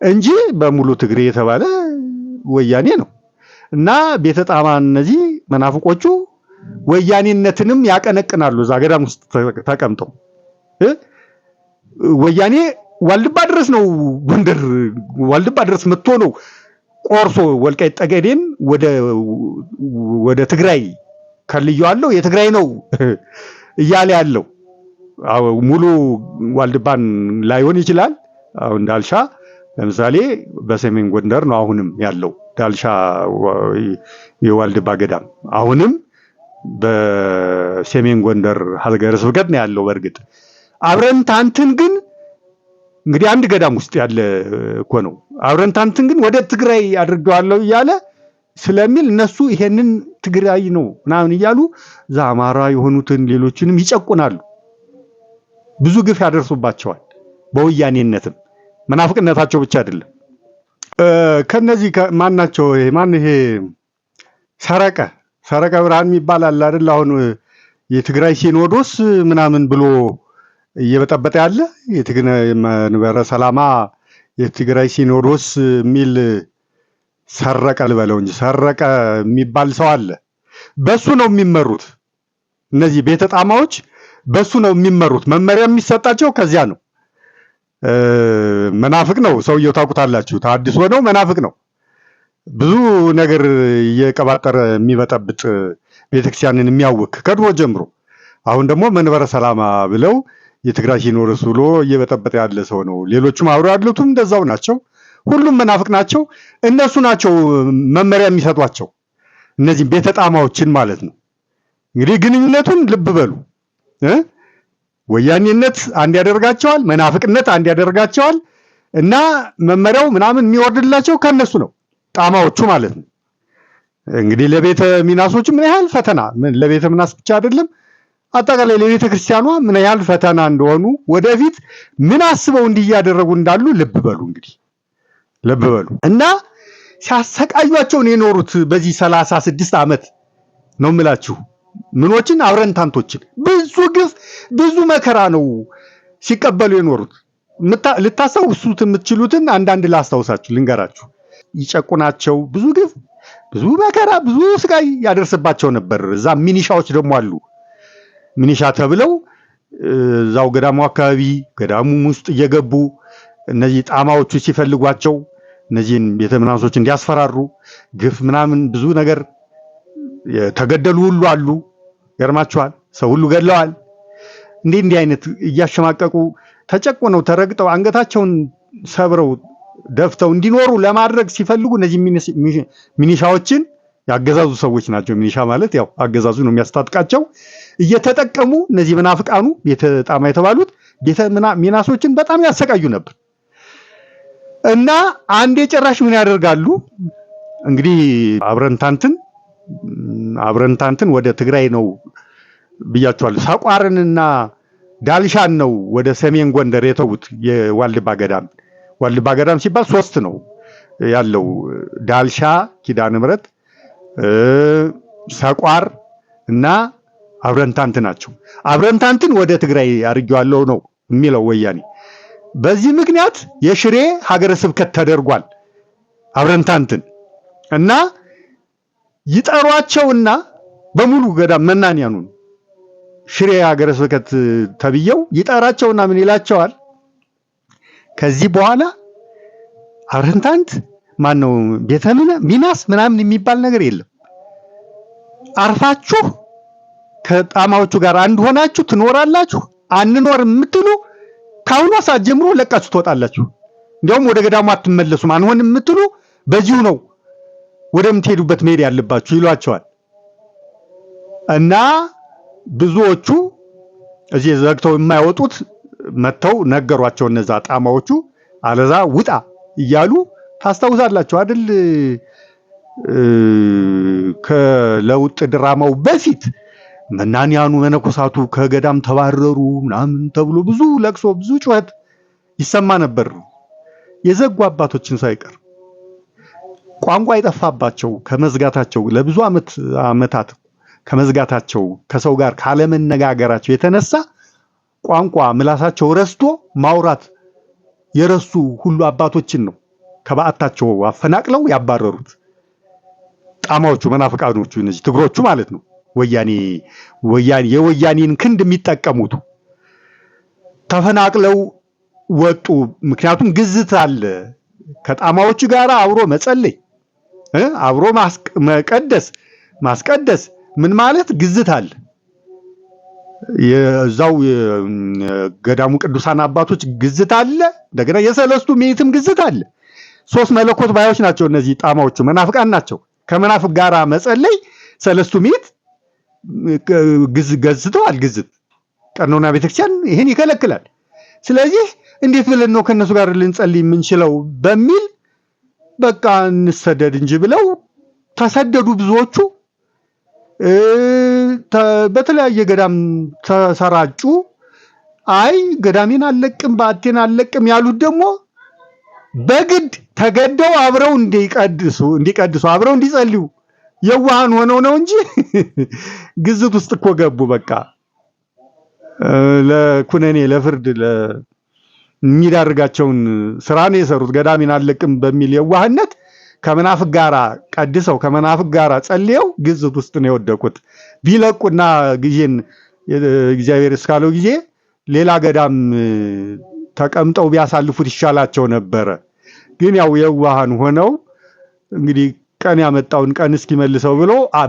እንጂ በሙሉ ትግሬ የተባለ ወያኔ ነው። እና ቤተ ጣማ እነዚህ መናፍቆቹ ወያኔነትንም ያቀነቅናሉ። እዛ ገዳም ውስጥ ተቀምጠው ወያኔ ዋልድባ ድረስ ነው ጎንደር ዋልድባ ድረስ መጥቶ ነው ቆርሶ ወልቃይት ጠገዴን ወደ ትግራይ ከልየዋለሁ የትግራይ ነው እያለ ያለው። ሙሉ ዋልድባን ላይሆን ይችላል። አሁን ዳልሻ ለምሳሌ በሰሜን ጎንደር ነው አሁንም ያለው ዳልሻ የዋልድባ ገዳም አሁንም በሰሜን ጎንደር ሀገረ ስብከት ነው ያለው። በእርግጥ አብረንታንትን ግን እንግዲህ አንድ ገዳም ውስጥ ያለ እኮ ነው። አብረንታንትን ግን ወደ ትግራይ አድርገዋለሁ እያለ ስለሚል እነሱ ይሄንን ትግራይ ነው ምናምን እያሉ ዛማራ የሆኑትን ሌሎችንም ይጨቁናሉ። ብዙ ግፍ ያደርሱባቸዋል። በወያኔነትም መናፍቅነታቸው ብቻ አይደለም። ከነዚህ ማናቸው ማን ይሄ ሰረቀ ብርሃን ይባላል አይደል? አሁን የትግራይ ሲኖዶስ ምናምን ብሎ እየበጠበጠ ያለ መንበረ ሰላማ የትግራይ ሲኖዶስ የሚል ሰረቀ ልበለው እንጂ ሰረቀ የሚባል ሰው አለ። በሱ ነው የሚመሩት እነዚህ ቤተ ጣማዎች፣ በሱ ነው የሚመሩት። መመሪያ የሚሰጣቸው ከዚያ ነው። መናፍቅ ነው ሰውየው፣ ታውቁታላችሁ። ታድሶ ነው፣ መናፍቅ ነው። ብዙ ነገር እየቀባጠረ የሚበጠብጥ ቤተክርስቲያንን የሚያውክ ከድሮ ጀምሮ። አሁን ደግሞ መንበረ ሰላማ ብለው የትግራይ ሲኖዶስ ብሎ እየበጠበጠ ያለ ሰው ነው። ሌሎቹም አብረው ያሉትም እንደዛው ናቸው። ሁሉም መናፍቅ ናቸው። እነሱ ናቸው መመሪያ የሚሰጧቸው እነዚህ ቤተ ጣማዎችን ማለት ነው። እንግዲህ ግንኙነቱን ልብ በሉ። ወያኔነት አንድ ያደርጋቸዋል፣ መናፍቅነት አንድ ያደርጋቸዋል። እና መመሪያው ምናምን የሚወርድላቸው ከነሱ ነው፣ ጣማዎቹ ማለት ነው። እንግዲህ ለቤተ ሚናሶች ምን ያህል ፈተና፣ ለቤተ ሚናስ ብቻ አይደለም አጠቃላይ ለቤተ ክርስቲያኗ ምን ያህል ፈተና እንደሆኑ ወደፊት ምን አስበው እንዲያደረጉ እንዳሉ ልብ በሉ። እንግዲህ ልብ በሉ። እና ሲያሰቃዩአቸው ነው የኖሩት በዚህ 36 ዓመት ነው የምላችሁ። ምኖችን አብረንታንቶችን ብዙ ግፍ ብዙ መከራ ነው ሲቀበሉ የኖሩት። ልታስታውሱት የምትችሉትን አንዳንድ ላስታውሳችሁ ልንገራችሁ። ይጨቁናቸው፣ ብዙ ግፍ ብዙ መከራ ብዙ ስቃይ ያደርስባቸው ነበር። እዛ ሚኒሻዎች ደግሞ አሉ። ሚኒሻ ተብለው እዛው ገዳሙ አካባቢ ገዳሙም ውስጥ እየገቡ እነዚህ ጣማዎቹ ሲፈልጓቸው እነዚህን ቤተ ምናሶች እንዲያስፈራሩ ግፍ ምናምን ብዙ ነገር የተገደሉ ሁሉ አሉ። ገርማቸዋል። ሰው ሁሉ ገድለዋል። እንዲህ አይነት እያሸማቀቁ ተጨቁነው ተረግጠው አንገታቸውን ሰብረው ደፍተው እንዲኖሩ ለማድረግ ሲፈልጉ እነዚህ ሚኒሻዎችን ያገዛዙ ሰዎች ናቸው። ሚኒሻ ማለት ያው አገዛዙ ነው የሚያስታጥቃቸው። እየተጠቀሙ እነዚህ መናፍቃኑ ቤተ ጣማ የተባሉት ቤተ ሚናሶችን በጣም ያሰቃዩ ነበር። እና አንዴ ጭራሽ ምን ያደርጋሉ እንግዲህ አብረንታንትን ወደ ትግራይ ነው ብያቸዋለሁ። ሰቋርንና ዳልሻን ነው ወደ ሰሜን ጎንደር የተውት። የዋልድባ ገዳም ሲባል 3 ነው ያለው። ዳልሻ ኪዳነ ምሕረት፣ ሰቋር እና አብረንታንት ናቸው። አብረንታንትን ወደ ትግራይ አድርጌዋለሁ ነው የሚለው ወያኔ። በዚህ ምክንያት የሽሬ ሀገረ ስብከት ተደርጓል አብረንታንትን። እና ይጠሯቸውና በሙሉ ገዳም መናንያኑ ሽሬ ሀገረ ስብከት ተብየው ይጠራቸውና ምን ይላቸዋል? ከዚህ በኋላ አብረንታንት ማነው ቤተ ሚናስ ምናምን የሚባል ነገር የለም። አርፋችሁ ከጣማዎቹ ጋር አንድ ሆናችሁ ትኖራላችሁ። አንኖርም የምትሉ ካሁኗ ሰዓት ጀምሮ ለቃችሁ ትወጣላችሁ። እንዲያውም ወደ ገዳሙ አትመለሱም። አንሆንም የምትሉ በዚሁ ነው ወደምትሄዱበት መሄድ ያለባችሁ ይሏቸዋል። እና ብዙዎቹ እዚህ ዘግተው የማይወጡት መተው ነገሯቸው እነዛ ጣማዎቹ። አለዛ ውጣ እያሉ ታስታውሳላችሁ አይደል? ከለውጥ ድራማው በፊት መናንያኑ መነኮሳቱ ከገዳም ተባረሩ ምናምን ተብሎ ብዙ ለቅሶ ብዙ ጩኸት ይሰማ ነበር። የዘጉ አባቶችን ሳይቀር ቋንቋ የጠፋባቸው ከመዝጋታቸው ለብዙ ዓመታት ከመዝጋታቸው ከሰው ጋር ካለመነጋገራቸው የተነሳ ቋንቋ ምላሳቸው ረስቶ ማውራት የረሱ ሁሉ አባቶችን ነው ከበዓታቸው አፈናቅለው ያባረሩት ጣማዎቹ መናፍቃኖቹ፣ እነዚህ ትግሮቹ ማለት ነው። የወያኔን ክንድ የሚጠቀሙት ተፈናቅለው ወጡ። ምክንያቱም ግዝት አለ። ከጣማዎቹ ጋር አብሮ መጸለይ፣ አብሮ ማስቀደስ ምን ማለት ግዝት አለ። የዛው ገዳሙ ቅዱሳን አባቶች ግዝት አለ። እንደገና የሰለስቱ ምዕትም ግዝት አለ። 3 መለኮት ባዮች ናቸው እነዚህ ጣማዎቹ፣ መናፍቃን ናቸው። ከመናፍቅ ጋራ መጸለይ ሰለስቱ ምዕት ገዝተዋል። ግዝት ቀኖና ቤተክርስቲያን ይሄን ይከለክላል። ስለዚህ እንዴት ብለን ነው ከነሱ ጋር ልንጸልይ የምንችለው በሚል በቃ እንሰደድ እንጂ ብለው ተሰደዱ ብዙዎቹ። በተለያየ ገዳም ተሰራጩ። አይ ገዳሜን አለቅም በዓቴን አለቅም ያሉት ደግሞ በግድ ተገደው አብረው እንዲቀድሱ አብረው እንዲጸልዩ የዋሃን ሆነው ነው እንጂ ግዝት ውስጥ እኮ ገቡ። በቃ ለኩነኔ ለፍርድ የሚዳርጋቸውን ስራ ነው የሰሩት። ገዳሜን አለቅም በሚል የዋህነት ከመናፍቅ ጋራ ቀድሰው ከመናፍቅ ጋራ ጸልየው ግዝት ውስጥ ነው የወደቁት። ቢለቁና ጊዜን እግዚአብሔር እስካለው ጊዜ ሌላ ገዳም ተቀምጠው ቢያሳልፉት ይሻላቸው ነበረ። ግን ያው የዋሃን ሆነው እንግዲህ ቀን ያመጣውን ቀን እስኪመልሰው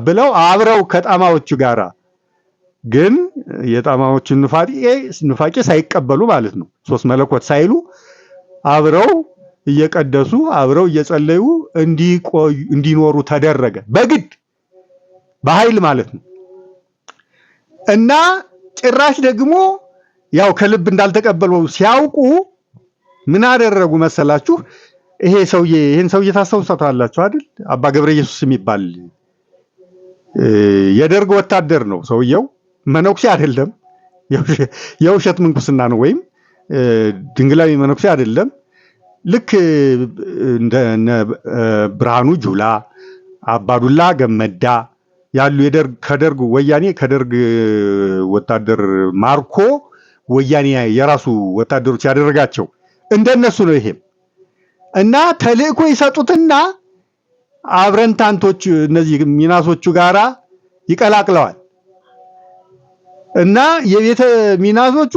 ብለው አብረው ከጣማዎቹ ጋራ ግን የጣማዎቹን ንፋቄ ሳይቀበሉ ማለት ነው 3 መለኮት ሳይሉ አብረው እየቀደሱ አብረው እየጸለዩ እንዲኖሩ ተደረገ። በግድ በኃይል ማለት ነው። እና ጭራሽ ደግሞ ያው ከልብ እንዳልተቀበለው ሲያውቁ ምን አደረጉ መሰላችሁ? ይሄን ሰውዬ ታስታውሳላችሁ አይደል? አባ ገብረ ኢየሱስ የሚባል የደርግ ወታደር ነው ሰውየው። መነኩሴ አይደለም። የውሸት ምንኩስና ነው፣ ወይም ድንግላዊ መነኩሴ አይደለም። ልክ እንደ ብርሃኑ ጁላ፣ አባዱላ ገመዳ ያሉ ከደርግ ወታደር ማርኮ ወያኔ የራሱ ወታደሮች ያደረጋቸው እንደነሱ ነው ይሄም። እና ተልእኮ ይሰጡትና አብረንታንቶች እነዚህ ሚናሶቹ ጋራ ይቀላቅለዋል። እና የቤተ ሚናሶቹ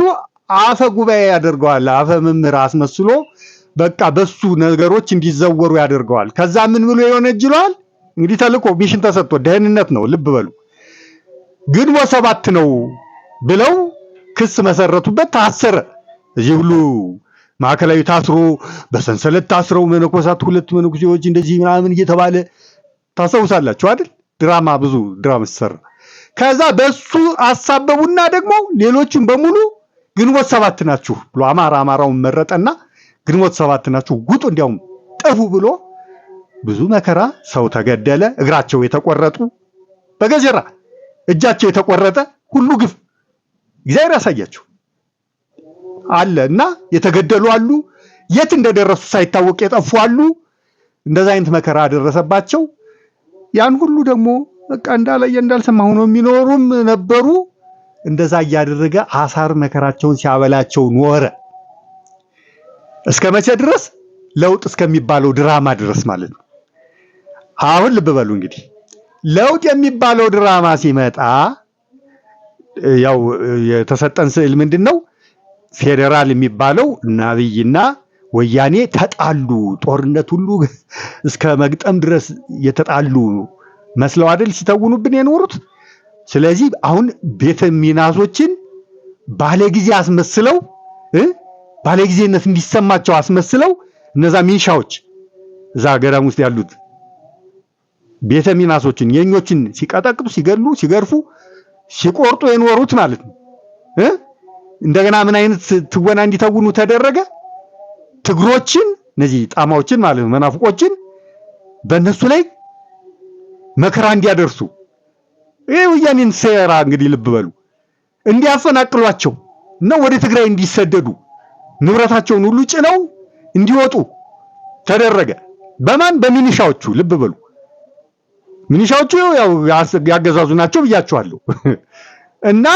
አፈ ጉባኤ ያደርገዋል። አፈ መምህር አስመስሎ በቃ በሱ ነገሮች እንዲዘወሩ ያደርገዋል። ከዛ ምን ብሎ ይወነጅለዋል? እንግዲህ ተልእኮ ሚሽን ተሰጥቶ ደህንነት ነው፣ ልብ በሉ። ግንቦት 7 ነው ብለው ክስ መሰረቱበት፣ ታሰረ። እዚህ ሁሉ ማዕከላዊ ታስሮ በሰንሰለት ታስረው መነኮሳት 2 መነኩሴዎች እንደዚህ ምናምን እየተባለ ታስታውሳላችሁ አይደል? ድራማ ብዙ ድራማ ሰራ። ከዛ በሱ አሳበቡና ደግሞ ሌሎችን በሙሉ ግንቦት 7 ናችሁ ብሎ አማራውን መረጠና ግንቦት 7 ናችሁ ጉጡ እንዲያውም ጠፉ ብሎ ብዙ መከራ ሰው ተገደለ። እግራቸው የተቆረጡ በገጀራ እጃቸው የተቆረጠ ሁሉ ግፍ እግዚአብሔር ያሳያችሁ አለና የተገደሉ አሉ። የት እንደደረሱ ሳይታወቅ የጠፉ አሉ። እንደዛ አይነት መከራ ደረሰባቸው። ያን ሁሉ ደግሞ በቃ እንዳላየ እንዳልሰማ ሆኖ የሚኖሩም ነበሩ። እንደዛ እያደረገ አሳር መከራቸውን ሲያበላቸው ኖረ። እስከ መቼ ድረስ? ለውጥ እስከሚባለው ድራማ ድረስ ማለት ነው። አሁን ልብ በሉ እንግዲህ ለውጥ የሚባለው ድራማ ሲመጣ ያው የተሰጠን ስዕል ምንድነው? ፌዴራል የሚባለው አብይና ወያኔ ተጣሉ። ጦርነት ሁሉ እስከ መግጠም ድረስ የተጣሉ መስለው አይደል ሲተውኑብን የኖሩት። ስለዚህ አሁን ቤተ ሚናሶችን ባለጊዜ አስመስለው ባለጊዜነት እንዲሰማቸው አስመስለው እነዛ ሚንሻዎች እዛ ገዳም ውስጥ ያሉት ቤተ ሚናሶችን የኞችን ሲቀጠቅጡ፣ ሲገሉ፣ ሲገርፉ፣ ሲቆርጡ የኖሩት ማለት ነው። እንደገና ምን አይነት ትወና እንዲተውኑ ተደረገ? ትግሮችን እነዚህ ጣማዎችን ማለት ነው መናፍቆችን በእነሱ ላይ መከራ እንዲያደርሱ ወያኔን ሴራ እንግዲህ ልብ በሉ እንዲያፈናቅሏቸው ነው ወደ ትግራይ እንዲሰደዱ ንብረታቸውን ሁሉ ጭነው እንዲወጡ ተደረገ። በማን? በሚኒሻዎቹ ልብ በሉ። ሚኒሻዎቹ ያው ያገዛዙ ናቸው ብያቸዋለሁ። እና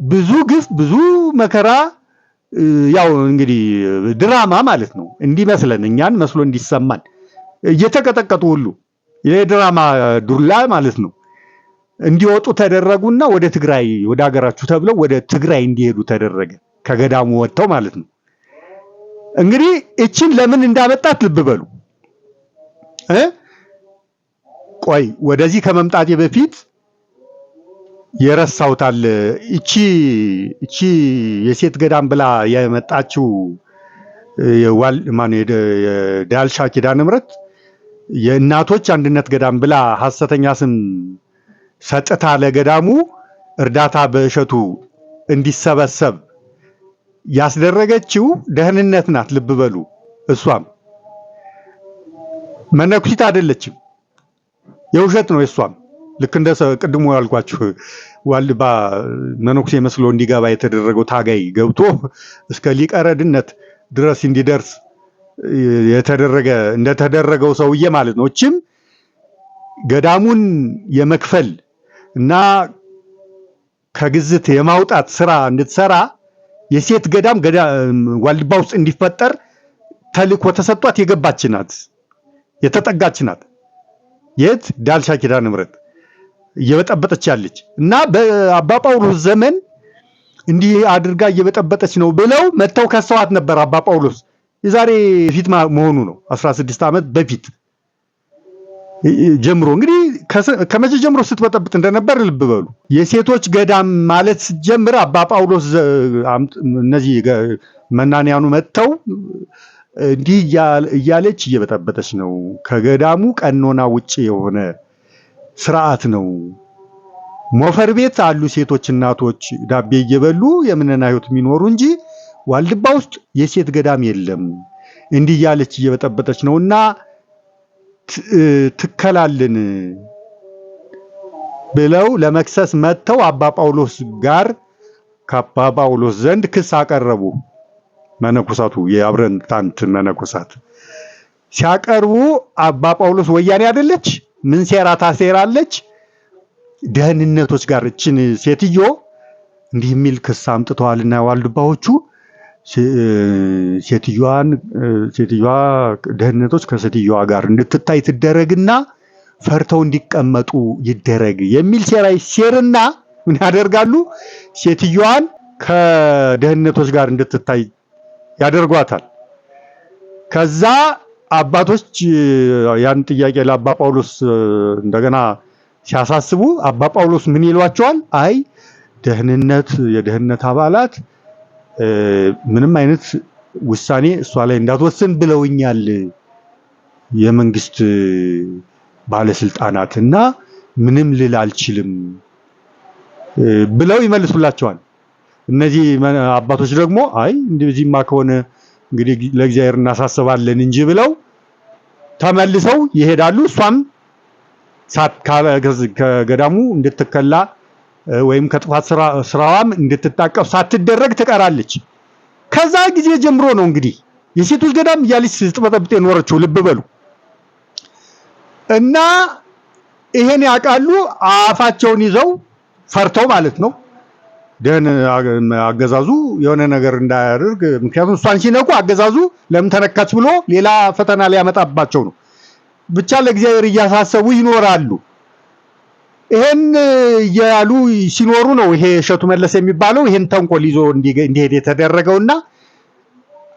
ብዙ ግፍ ብዙ መከራ ያው እንግዲህ ድራማ ማለት ነው እንዲመስለን እኛን መስሎ እንዲሰማን እየተቀጠቀጡ ሁሉ የድራማ ዱላ ማለት ነው እንዲወጡ ተደረጉና ወደ ትግራይ ወደ ሀገራችሁ ተብለው ወደ ትግራይ እንዲሄዱ ተደረገ። ከገዳሙ ወጥተው ማለት ነው። እንግዲህ እቺን ለምን እንዳመጣት ልብ በሉ። ቆይ ወደዚህ ከመምጣቴ በፊት የረሳውታል። እቺ የሴት ገዳም ብላ የመጣችው የዳልሻ ኪዳነ ምሕረት የእናቶች አንድነት ገዳም ብላ ሐሰተኛ ስም ሰጥታ ለገዳሙ እርዳታ በእሸቱ እንዲሰበሰብ ያስደረገችው ደህንነት ናት። ልብ በሉ። እሷም መነኩሲት አይደለችም። የውሸት ነው እሷም። ልክ እንደ ቅድሙ ያልኳችሁ ዋልባ መነኩሴ መስሎ እንዲገባ የተደረገው ታጋይ ገብቶ እስከ ሊቀረድነት ድረስ እንዲደርስ የተደረገ እንደተደረገው ሰውዬ ማለት ነው። እቺም ገዳሙን የመክፈል እና ከግዝት የማውጣት ስራ እንድትሰራ የሴት ገዳም ዋልባ ውስጥ እንዲፈጠር ተልእኮ ተሰጥቷት የገባች ናት፣ የተጠጋች ናት። የት? ዳልሻ ኪዳነ ምሕረት እየበጠበጠች ያለች እና በአባ ጳውሎስ ዘመን እንዲህ አድርጋ እየበጠበጠች ነው ብለው መተው ከሰዋት ነበር። አባ ጳውሎስ የዛሬ ፊት መሆኑ ነው 16 ዓመት በፊት ጀምሮ እንግዲህ ከመቼ ጀምሮ ስትበጠብጥ እንደነበር ልብ በሉ። የሴቶች ገዳም ማለት ስትጀምር አባ ጳውሎስ እነዚህ መናንያኑ መተው እንዲህ እያለች እየበጠበጠች ነው። ከገዳሙ ቀኖና ውጪ የሆነ ስርዓት ነው። ሞፈር ቤት አሉ ሴቶች እናቶች ዳቤ እየበሉ የምንና ህይወት የሚኖሩ እንጂ ዋልድባ ውስጥ የሴት ገዳም የለም። እንዲህ እያለች እየበጠበጠች ነውና ትከላልን ብለው ለመክሰስ መተው አባ ጳውሎስ ጋር ከአባ ጳውሎስ ዘንድ ክስ አቀረቡ። መነኮሳቱ የአብረንታንት መነኮሳት ሲያቀርቡ አባ ጳውሎስ ወያኔ አይደለች ምን ሴራ ታሴራለች ደህንነቶች ጋር እችን ሴትዮ እንዲህ የሚል ክስ አምጥተዋልና ዋልድባዎቹ ሴትዮዋ ደህንነቶች ከሴትዮዋ ጋር እንድትታይ ትደረግና ፈርተው እንዲቀመጡ ይደረግ የሚል ሴራ ይሴርና ምን ያደርጋሉ? ሴትዮዋን ከደህንነቶች ጋር እንድትታይ ያደርጓታል። ከዛ አባቶች ያን ጥያቄ ለአባ ጳውሎስ እንደገና ሲያሳስቡ አባ ጳውሎስ ምን ይሏቸዋል? አይ የደህንነት አባላት ምንም አይነት ውሳኔ እሷ ላይ እንዳትወስን ብለውኛል የመንግስት ባለስልጣናትና ምንም ልል አልችልም ብለው ይመልሱላቸዋል። እነዚህ አባቶች ደግሞ አይ እንደዚህማ ከሆነ እንግዲህ ለእግዚአብሔር እናሳስባለን እንጂ ብለው ተመልሰው ይሄዳሉ። እሷም ከገዳሙ እንድትከላ ወይም ከጥፋት ስራዋም እንድትታቀፍ ሳትደረግ ትቀራለች። ከዛ ጊዜ ጀምሮ ነው እንግዲህ የሴቶች ገዳም እያለች ስትበጠብጥ የኖረችው። ልብ በሉ እና ይሄን ያውቃሉ። አፋቸውን ይዘው ፈርተው ማለት ነው ደህን አገዛዙ የሆነ ነገር እንዳያደርግ። ምክንያቱም እሷን ሲነኩ አገዛዙ ለምን ተነካች ብሎ ሌላ ፈተና ሊያመጣባቸው ነው። ብቻ ለእግዚአብሔር እያሳሰቡ ይኖራሉ። ይሄን እያሉ ሲኖሩ ነው ይሄ እሸቱ መለሰ የሚባለው ይሄን ተንኮል ይዞ እንዲሄድ የተደረገውና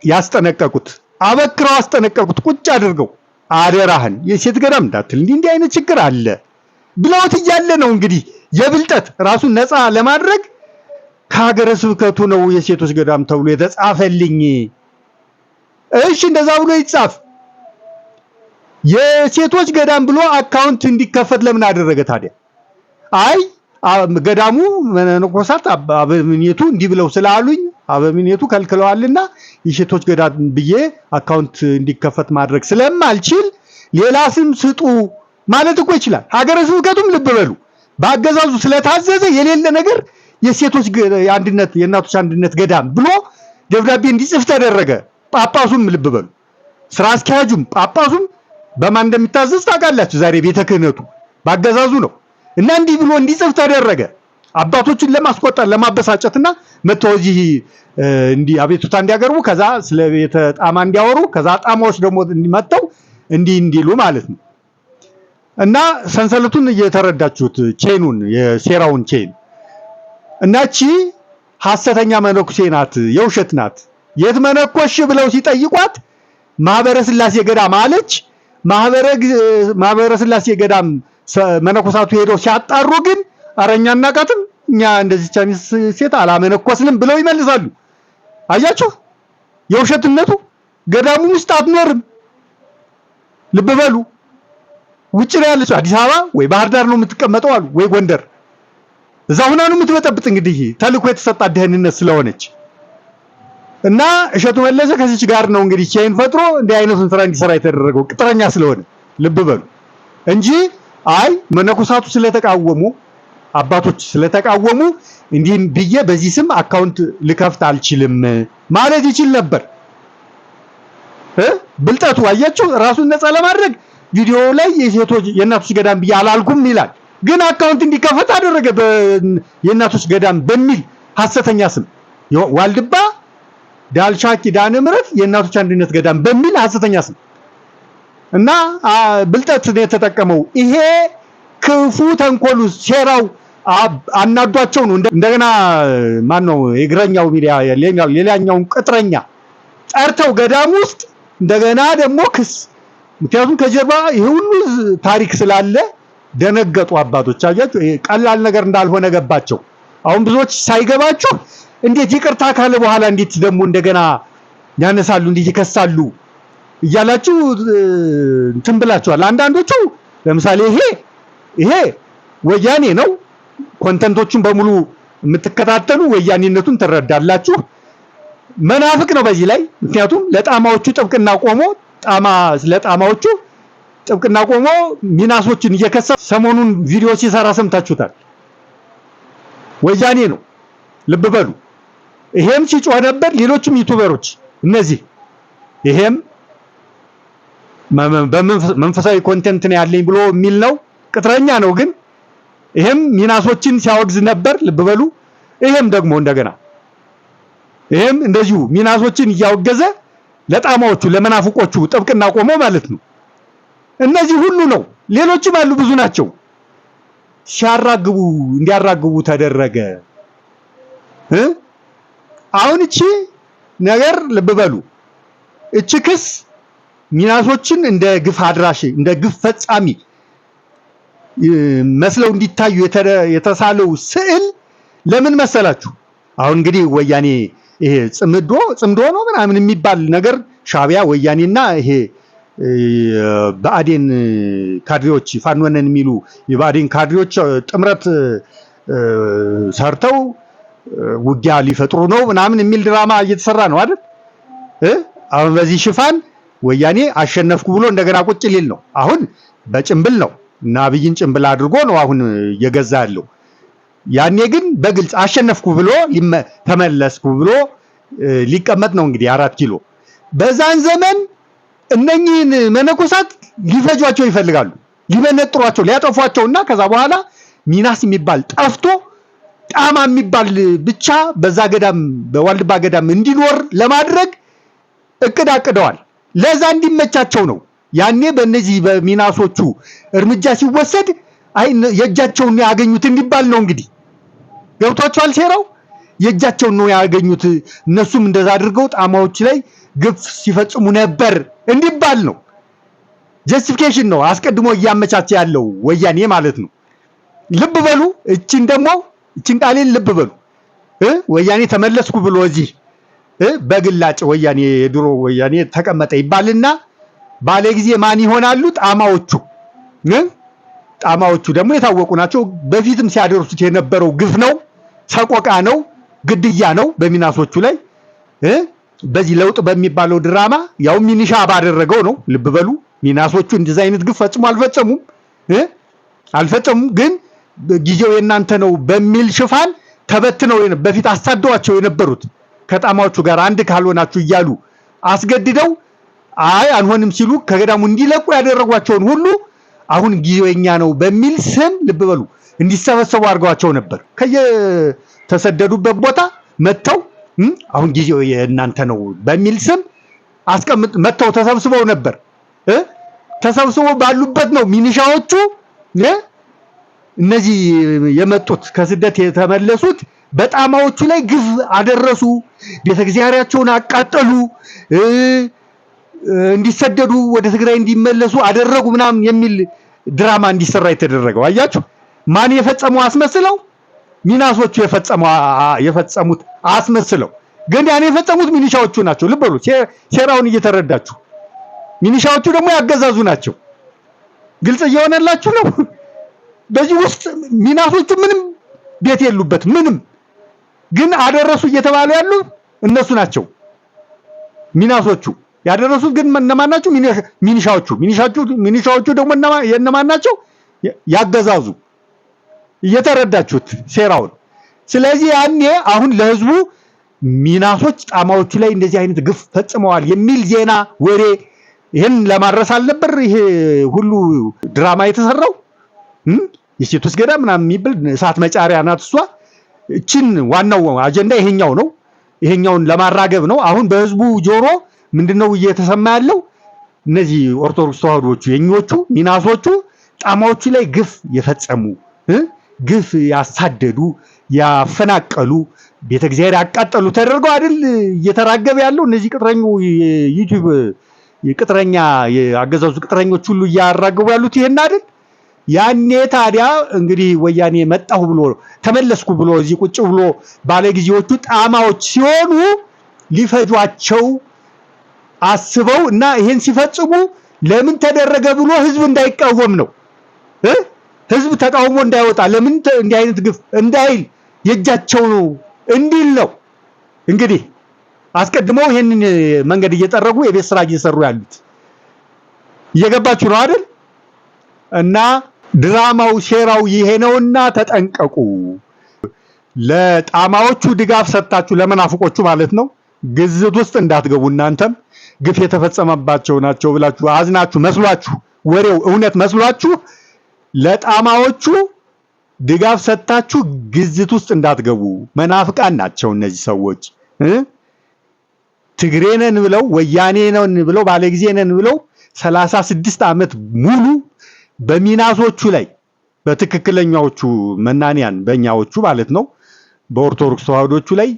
ያስጠነቀቁት፣ አበክረው አስጠነቀቁት። ቁጭ አድርገው አደራህን የሴት ገዳም እንዳትል እንዲህ አይነት ችግር አለ ብለውት እያለ ነው እንግዲህ የብልጠት ራሱን ነፃ ለማድረግ ከሀገረ ስብከቱ ነው የሴቶች ገዳም ተብሎ የተጻፈልኝ። እሺ እንደዛ ብሎ ይጻፍ። የሴቶች ገዳም ብሎ አካውንት እንዲከፈት ለምን አደረገ ታዲያ? አይ ገዳሙ መነኮሳት አበምኔቱ እንዲህ ብለው ስላሉኝ አበምኔቱ ከልክለዋልና የሴቶች ገዳም ብዬ አካውንት እንዲከፈት ማድረግ ስለማልችል ሌላ ስም ስጡ ማለት እኮ ይችላል። ሀገረ ስብከቱም ልብ በሉ በአገዛዙ ስለታዘዘ የሌለ ነገር የሴቶች አንድነት የእናቶች አንድነት ገዳም ብሎ ደብዳቤ እንዲጽፍ ተደረገ። ጳጳሱም ልብ በሉ ስራ አስኪያጁም ጳጳሱም በማን እንደሚታዘዝ ታውቃላችሁ? ዛሬ ቤተ ክህነቱ በአገዛዙ ነው እና እንዲህ ብሎ እንዲጽፍ ተደረገ። አባቶችን ለማስቆጣት ለማበሳጨትና መተው እዚህ እንዲህ አቤቱታ እንዲያቀርቡ ከዛ ስለ ቤተ ጣማ እንዲያወሩ ከዛ ጣማዎች ደግሞ መተው እንዲህ እንዲሉ ማለት ነው። እና ሰንሰለቱን እየተረዳችሁት ቼኑን የሴራውን ቼን እናቺ ሐሰተኛ መነኩሴ ናት፣ የውሸት ናት። የት መነኮሽ ብለው ሲጠይቋት ማህበረ ስላሴ ገዳም አለች። ማህበረ ስላሴ ገዳም መነኮሳቱ ሄደው ሲያጣሩ ግን አረኛ እናቃትም እኛ እንደዚህ ቻሚስ ሴት አላመነኮስንም ብለው ይመልሳሉ። አያችሁ የውሸትነቱ። ገዳሙ ውስጥ አትኖርም። ልብ በሉ ውጭ ላይ ያለችው አዲስ አበባ ወይ ባህር ዳር ነው የምትቀመጠው አሉ፣ ወይ ጎንደር። እዛ ሁና ነው የምትበጠብጥ። እንግዲህ ተልኮ የተሰጣት ደህንነት ስለሆነች እና እሸቱ መለሰ ከዚች ጋር ነው እንግዲህ ቼን ፈጥሮ እንዲህ አይነቱን ስራ እንዲሰራ የተደረገው ቅጥረኛ ስለሆነ ልብ በሉ እንጂ አይ መነኮሳቱ ስለተቃወሙ አባቶች ስለተቃወሙ እንዲህ ብዬ በዚህ ስም አካውንት ልከፍት አልችልም ማለት ይችል ነበር። ብልጠቱ አያችሁ። ራሱን ነፃ ለማድረግ ቪዲዮ ላይ የሴቶች የእናቶች ገዳም ብዬ አላልኩም ይላል፣ ግን አካውንት እንዲከፈት አደረገ የእናቶች ገዳም በሚል ሐሰተኛ ስም ዋልድባ ዳልቻ ኪዳነ ምሕረት የእናቶች አንድነት ገዳም በሚል ሐሰተኛ ስም እና ብልጠት ነው የተጠቀመው። ይሄ ክፉ ተንኮሉ ሴራው አናዷቸው ነው። እንደገና ማን ነው የእግረኛው ሚዲያ ሌላኛውን ቅጥረኛ ጠርተው ገዳም ውስጥ እንደገና ደግሞ ክስ። ምክንያቱም ከጀርባ ይሄ ሁሉ ታሪክ ስላለ ደነገጡ አባቶች። አያችሁ ቀላል ነገር እንዳልሆነ ገባቸው። አሁን ብዙዎች ሳይገባችሁ እንዴት ይቅርታ ካለ በኋላ እንዴት ደግሞ እንደገና ያነሳሉ እንዴት ይከሳሉ እያላችሁ እንትን ብላችኋል። አንዳንዶቹ ለምሳሌ ይሄ ወያኔ ነው፣ ኮንተንቶቹን በሙሉ የምትከታተሉ ወያኔነቱን ትረዳላችሁ። መናፍቅ ነው በዚህ ላይ። ምክንያቱም ለጣማዎቹ ጥብቅና ቆሞ ለጣማዎቹ ጥብቅና ቆሞ ሚናሶችን እየከሰ ሰሞኑን ቪዲዮ ሲሰራ ሰምታችሁታል። ወያኔ ነው ልብ በሉ። ይሄም ሲጮህ ነበር። ሌሎችም ዩቲዩበሮች እነዚህ ይሄም መንፈሳዊ ኮንቴንት ነው ያለኝ ብሎ የሚል ነው፣ ቅጥረኛ ነው። ግን ይሄም ሚናሶችን ሲያወግዝ ነበር ልብ በሉ። ይሄም ደግሞ እንደገና ይሄም እንደዚሁ ሚናሶችን እያወገዘ ለጣማዎቹ ለመናፍቆቹ ጥብቅና ቆሞ ማለት ነው። እነዚህ ሁሉ ነው። ሌሎችም አሉ፣ ብዙ ናቸው። እንዲያራግቡ ተደረገ። አሁን እቺ ነገር ልብ በሉ፣ እቺ ክስ ሚናሶችን እንደ ግፍ አድራሽ እንደ ግፍ ፈጻሚ መስለው እንዲታዩ የተሳለው ስዕል ለምን መሰላችሁ? አሁን እንግዲህ ወያኔ ይሄ ጽምዶ ነው ምናምን የሚባል ነገር ሻዕቢያ ወያኔና ይሄ ብአዴን ካድሬዎች ፋኖነን የሚሉ የብአዴን ካድሬዎች ጥምረት ሰርተው ውጊያ ሊፈጥሩ ነው ምናምን የሚል ድራማ እየተሰራ ነው አይደል? አሁን በዚህ ሽፋን ወያኔ አሸነፍኩ ብሎ እንደገና ቁጭ ሊል ነው። አሁን በጭምብል ነው እና አብይን ጭምብል አድርጎ ነው አሁን እየገዛ ያለው። ያኔ ግን በግልጽ አሸነፍኩ ብሎ ተመለስኩ ብሎ ሊቀመጥ ነው እንግዲህ 4 ኪሎ። በዛን ዘመን እነኚህን መነኮሳት ሊፈጇቸው ይፈልጋሉ፣ ሊመነጥሯቸው፣ ሊያጠፏቸውና ከዛ በኋላ ሚናስ የሚባል ጠፍቶ ጣማ የሚባል ብቻ በዛ ገዳም በዋልድባ ገዳም እንዲኖር ለማድረግ እቅድ አቅደዋል። ለዛ እንዲመቻቸው ነው። ያኔ በእነዚህ በሚናሶቹ እርምጃ ሲወሰድ አይ የእጃቸውን ያገኙት እንዲባል ነው እንግዲህ ገብቷቸዋል። ሴራው የእጃቸውን ነው ያገኙት፣ እነሱም እንደዛ አድርገው ጣማዎች ላይ ግፍ ሲፈጽሙ ነበር እንዲባል ነው። ጀስቲፊኬሽን ነው አስቀድሞ እያመቻቸ ያለው ወያኔ ማለት ነው። ልብ በሉ፣ እችን ቃሌን ልብ በሉ። ወያኔ ተመለስኩ ብሎ እዚህ በግላጭ ወያኔ የድሮ ወያኔ ተቀመጠ ይባልና ባለ ጊዜ ማን ይሆናሉ? ጣማዎቹ። ጣማዎቹ ደግሞ የታወቁ ናቸው። በፊትም ሲያደርሱት የነበረው ግፍ ነው፣ ሰቆቃ ነው፣ ግድያ ነው በሚናሶቹ ላይ። በዚህ ለውጥ በሚባለው ድራማ ያው ሚኒሻ ባደረገው ነው። ልብ በሉ፣ ሚናሶቹ እንደዚህ አይነት ግፍ ፈጽሞ አልፈጸሙም። ግን ጊዜው የእናንተ ነው በሚል ሽፋን ተበትነው በፊት አሳደዋቸው የነበሩት ከጣማዎቹ ጋር አንድ ካልሆናችሁ እያሉ አስገድደው አይ አንሆንም ሲሉ ከገዳሙ እንዲለቁ ያደረጓቸውን ሁሉ አሁን ጊዜው የኛ ነው በሚል ስም ልብ በሉ እንዲሰበሰቡ አድርገዋቸው ነበር። ከየተሰደዱበት ቦታ መጥተው አሁን ጊዜው የእናንተ ነው በሚል ስም መጥተው ተሰብስበው ነበር። ተሰብስበው ባሉበት ነው ሚኒሻዎቹ እነዚህ የመጡት ከስደት የተመለሱት በጣማዎቹ ላይ ግፍ አደረሱ፣ ቤተክርስቲያናቸውን አቃጠሉ፣ እንዲሰደዱ ወደ ትግራይ እንዲመለሱ አደረጉ ምናምን የሚል ድራማ እንዲሰራ የተደረገው አያችሁ። ማን የፈጸመው አስመስለው? ሚናሶቹ የፈጸሙት አስመስለው። ግን ያን የፈጸሙት ሚኒሻዎቹ ናቸው። ልብ በሉ፣ ሴራውን እየተረዳችሁ። ሚኒሻዎቹ ደግሞ ያገዛዙ ናቸው። ግልጽ እየሆነላችሁ ነው። በዚህ ውስጥ ሚናሶቹ ምንም ቤት የሉበት ምንም፣ ግን አደረሱ እየተባሉ ያሉ እነሱ ናቸው። ሚናሶቹ ያደረሱት ግን እነማን ናቸው? ሚኒሻዎቹ ደግሞ የእነማን ናቸው? ያገዛዙ። እየተረዳችሁት ሴራውን። ስለዚህ ያኔ አሁን ለህዝቡ ሚናሶች ጣማዎቹ ላይ እንደዚህ አይነት ግፍ ፈጽመዋል የሚል ዜና ወሬ ይሄን ለማድረስ አልነበር ይሄ ሁሉ ድራማ የተሰራው? የሴቶች ገዳም ምናምን የሚብል እሳት መጫሪያ ናት እሷ። እቺን ዋናው አጀንዳ ይሄኛው ነው። ይሄኛውን ለማራገብ ነው። አሁን በህዝቡ ጆሮ ምንድነው እየተሰማ ያለው? እነዚህ ኦርቶዶክስ ተዋህዶቹ የኞቹ ሚናሶቹ ጣማዎቹ ላይ ግፍ የፈጸሙ ግፍ ያሳደዱ ያፈናቀሉ ቤተክርስቲያን ያቃጠሉ ተደርገው አይደል እየተራገበ ያለው? እነዚህ ቅጥረኙ ዩቲዩብ ቅጥረኛ የአገዛዙ ቅጥረኞች ሁሉ እያራገቡ ያሉት ይሄን አይደል? ያኔ ታዲያ እንግዲህ ወያኔ መጣሁ ብሎ ተመለስኩ ብሎ እዚህ ቁጭ ብሎ ባለጊዜዎቹ ጣማዎች ሲሆኑ ሊፈጇቸው አስበው እና ይሄን ሲፈጽሙ ለምን ተደረገ ብሎ ህዝብ እንዳይቃወም ነው። ህዝብ ተቃውሞ እንዳይወጣ ለምን እንዲህ አይነት ግፍ እንዳይል የእጃቸው ነው እንዲል ነው። እንግዲህ አስቀድመው ይሄንን መንገድ እየጠረጉ የቤት ስራ እየሰሩ ያሉት እየገባችሁ ነው አይደል? እና ድራማው ሴራው ይሄ ነውና ተጠንቀቁ። ለጣማዎቹ ድጋፍ ሰጣችሁ ለመናፍቆቹ ማለት ነው ግዝት ውስጥ እንዳትገቡ። እናንተም ግፍ የተፈጸመባቸው ናቸው ብላችሁ አዝናችሁ መስሏችሁ ወሬው እውነት መስሏችሁ ለጣማዎቹ ድጋፍ ሰጣችሁ ግዝት ውስጥ እንዳትገቡ። መናፍቃን ናቸው እነዚህ ሰዎች። ትግሬ ነን ብለው ወያኔ ነን ብለው ባለጊዜ ነን ብለው 36 ዓመት ሙሉ በሚናሶቹ ላይ በትክክለኛዎቹ መናንያን በእኛዎቹ ማለት ነው በኦርቶዶክስ ተዋህዶቹ ላይ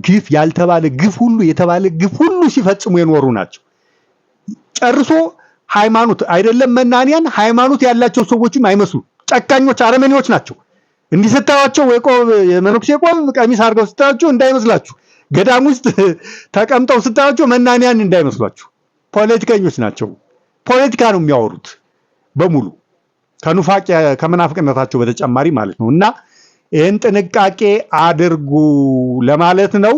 ግፍ ያልተባለ ግፍ ሁሉ የተባለ ግፍ ሁሉ ሲፈጽሙ የኖሩ ናቸው። ጨርሶ ሃይማኖት አይደለም መናንያን ሃይማኖት ያላቸው ሰዎችም አይመስሉ ጨካኞች አረመኔዎች ናቸው። እንዲህ ስታዩአቸው የመነኩሴ ቆብ ቀሚስ አድርገው ስታዩአቸው እንዳይመስላችሁ ገዳም ውስጥ ተቀምጠው ስታያቸው መናንያን እንዳይመስሏችሁ፣ ፖለቲከኞች ናቸው። ፖለቲካ ነው የሚያወሩት በሙሉ ከኑፋቄ ከመናፍቅነታቸው በተጨማሪ ማለት ነው። እና ይህን ጥንቃቄ አድርጉ ለማለት ነው።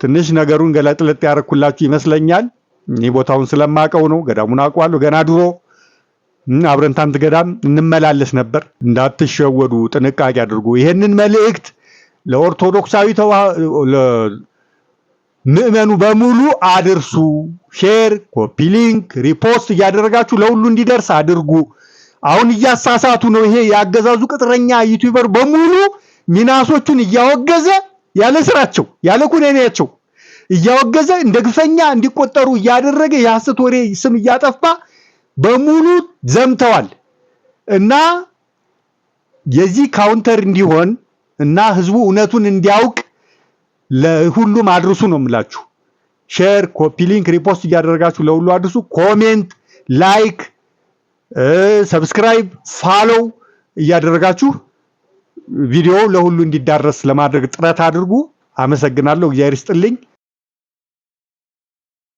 ትንሽ ነገሩን ገለጥለጥ ያደረኩላችሁ ይመስለኛል። እኔ ቦታውን ስለማቀው ነው። ገዳሙን አውቀዋለሁ። ገና ድሮ አብረን ታንት ገዳም እንመላለስ ነበር። እንዳትሸወዱ፣ ጥንቃቄ አድርጉ። ይሄንን መልእክት ለኦርቶዶክሳዊ ምዕመኑ በሙሉ አድርሱ። ሼር፣ ኮፒ ሊንክ፣ ሪፖስት እያደረጋችሁ ለሁሉ እንዲደርስ አድርጉ። አሁን እያሳሳቱ ነው። ይሄ ያገዛዙ ቅጥረኛ ዩቲዩበር በሙሉ ሚናሶቹን እያወገዘ ያለ ስራቸው ያለ ኩነኔያቸው እያወገዘ እንደ ግፈኛ እንዲቆጠሩ እያደረገ የሐሰት ወሬ ስም እያጠፋ በሙሉ ዘምተዋል። እና የዚህ ካውንተር እንዲሆን እና ህዝቡ እውነቱን እንዲያውቅ ለሁሉም አድርሱ ነው የምላችሁ። ሼር፣ ኮፒ ሊንክ፣ ሪፖስት እያደረጋችሁ ለሁሉ አድርሱ። ኮሜንት፣ ላይክ፣ ሰብስክራይብ፣ ፋሎው እያደረጋችሁ ቪዲዮ ለሁሉ እንዲዳረስ ለማድረግ ጥረት አድርጉ። አመሰግናለሁ። እግዚአብሔር ይስጥልኝ።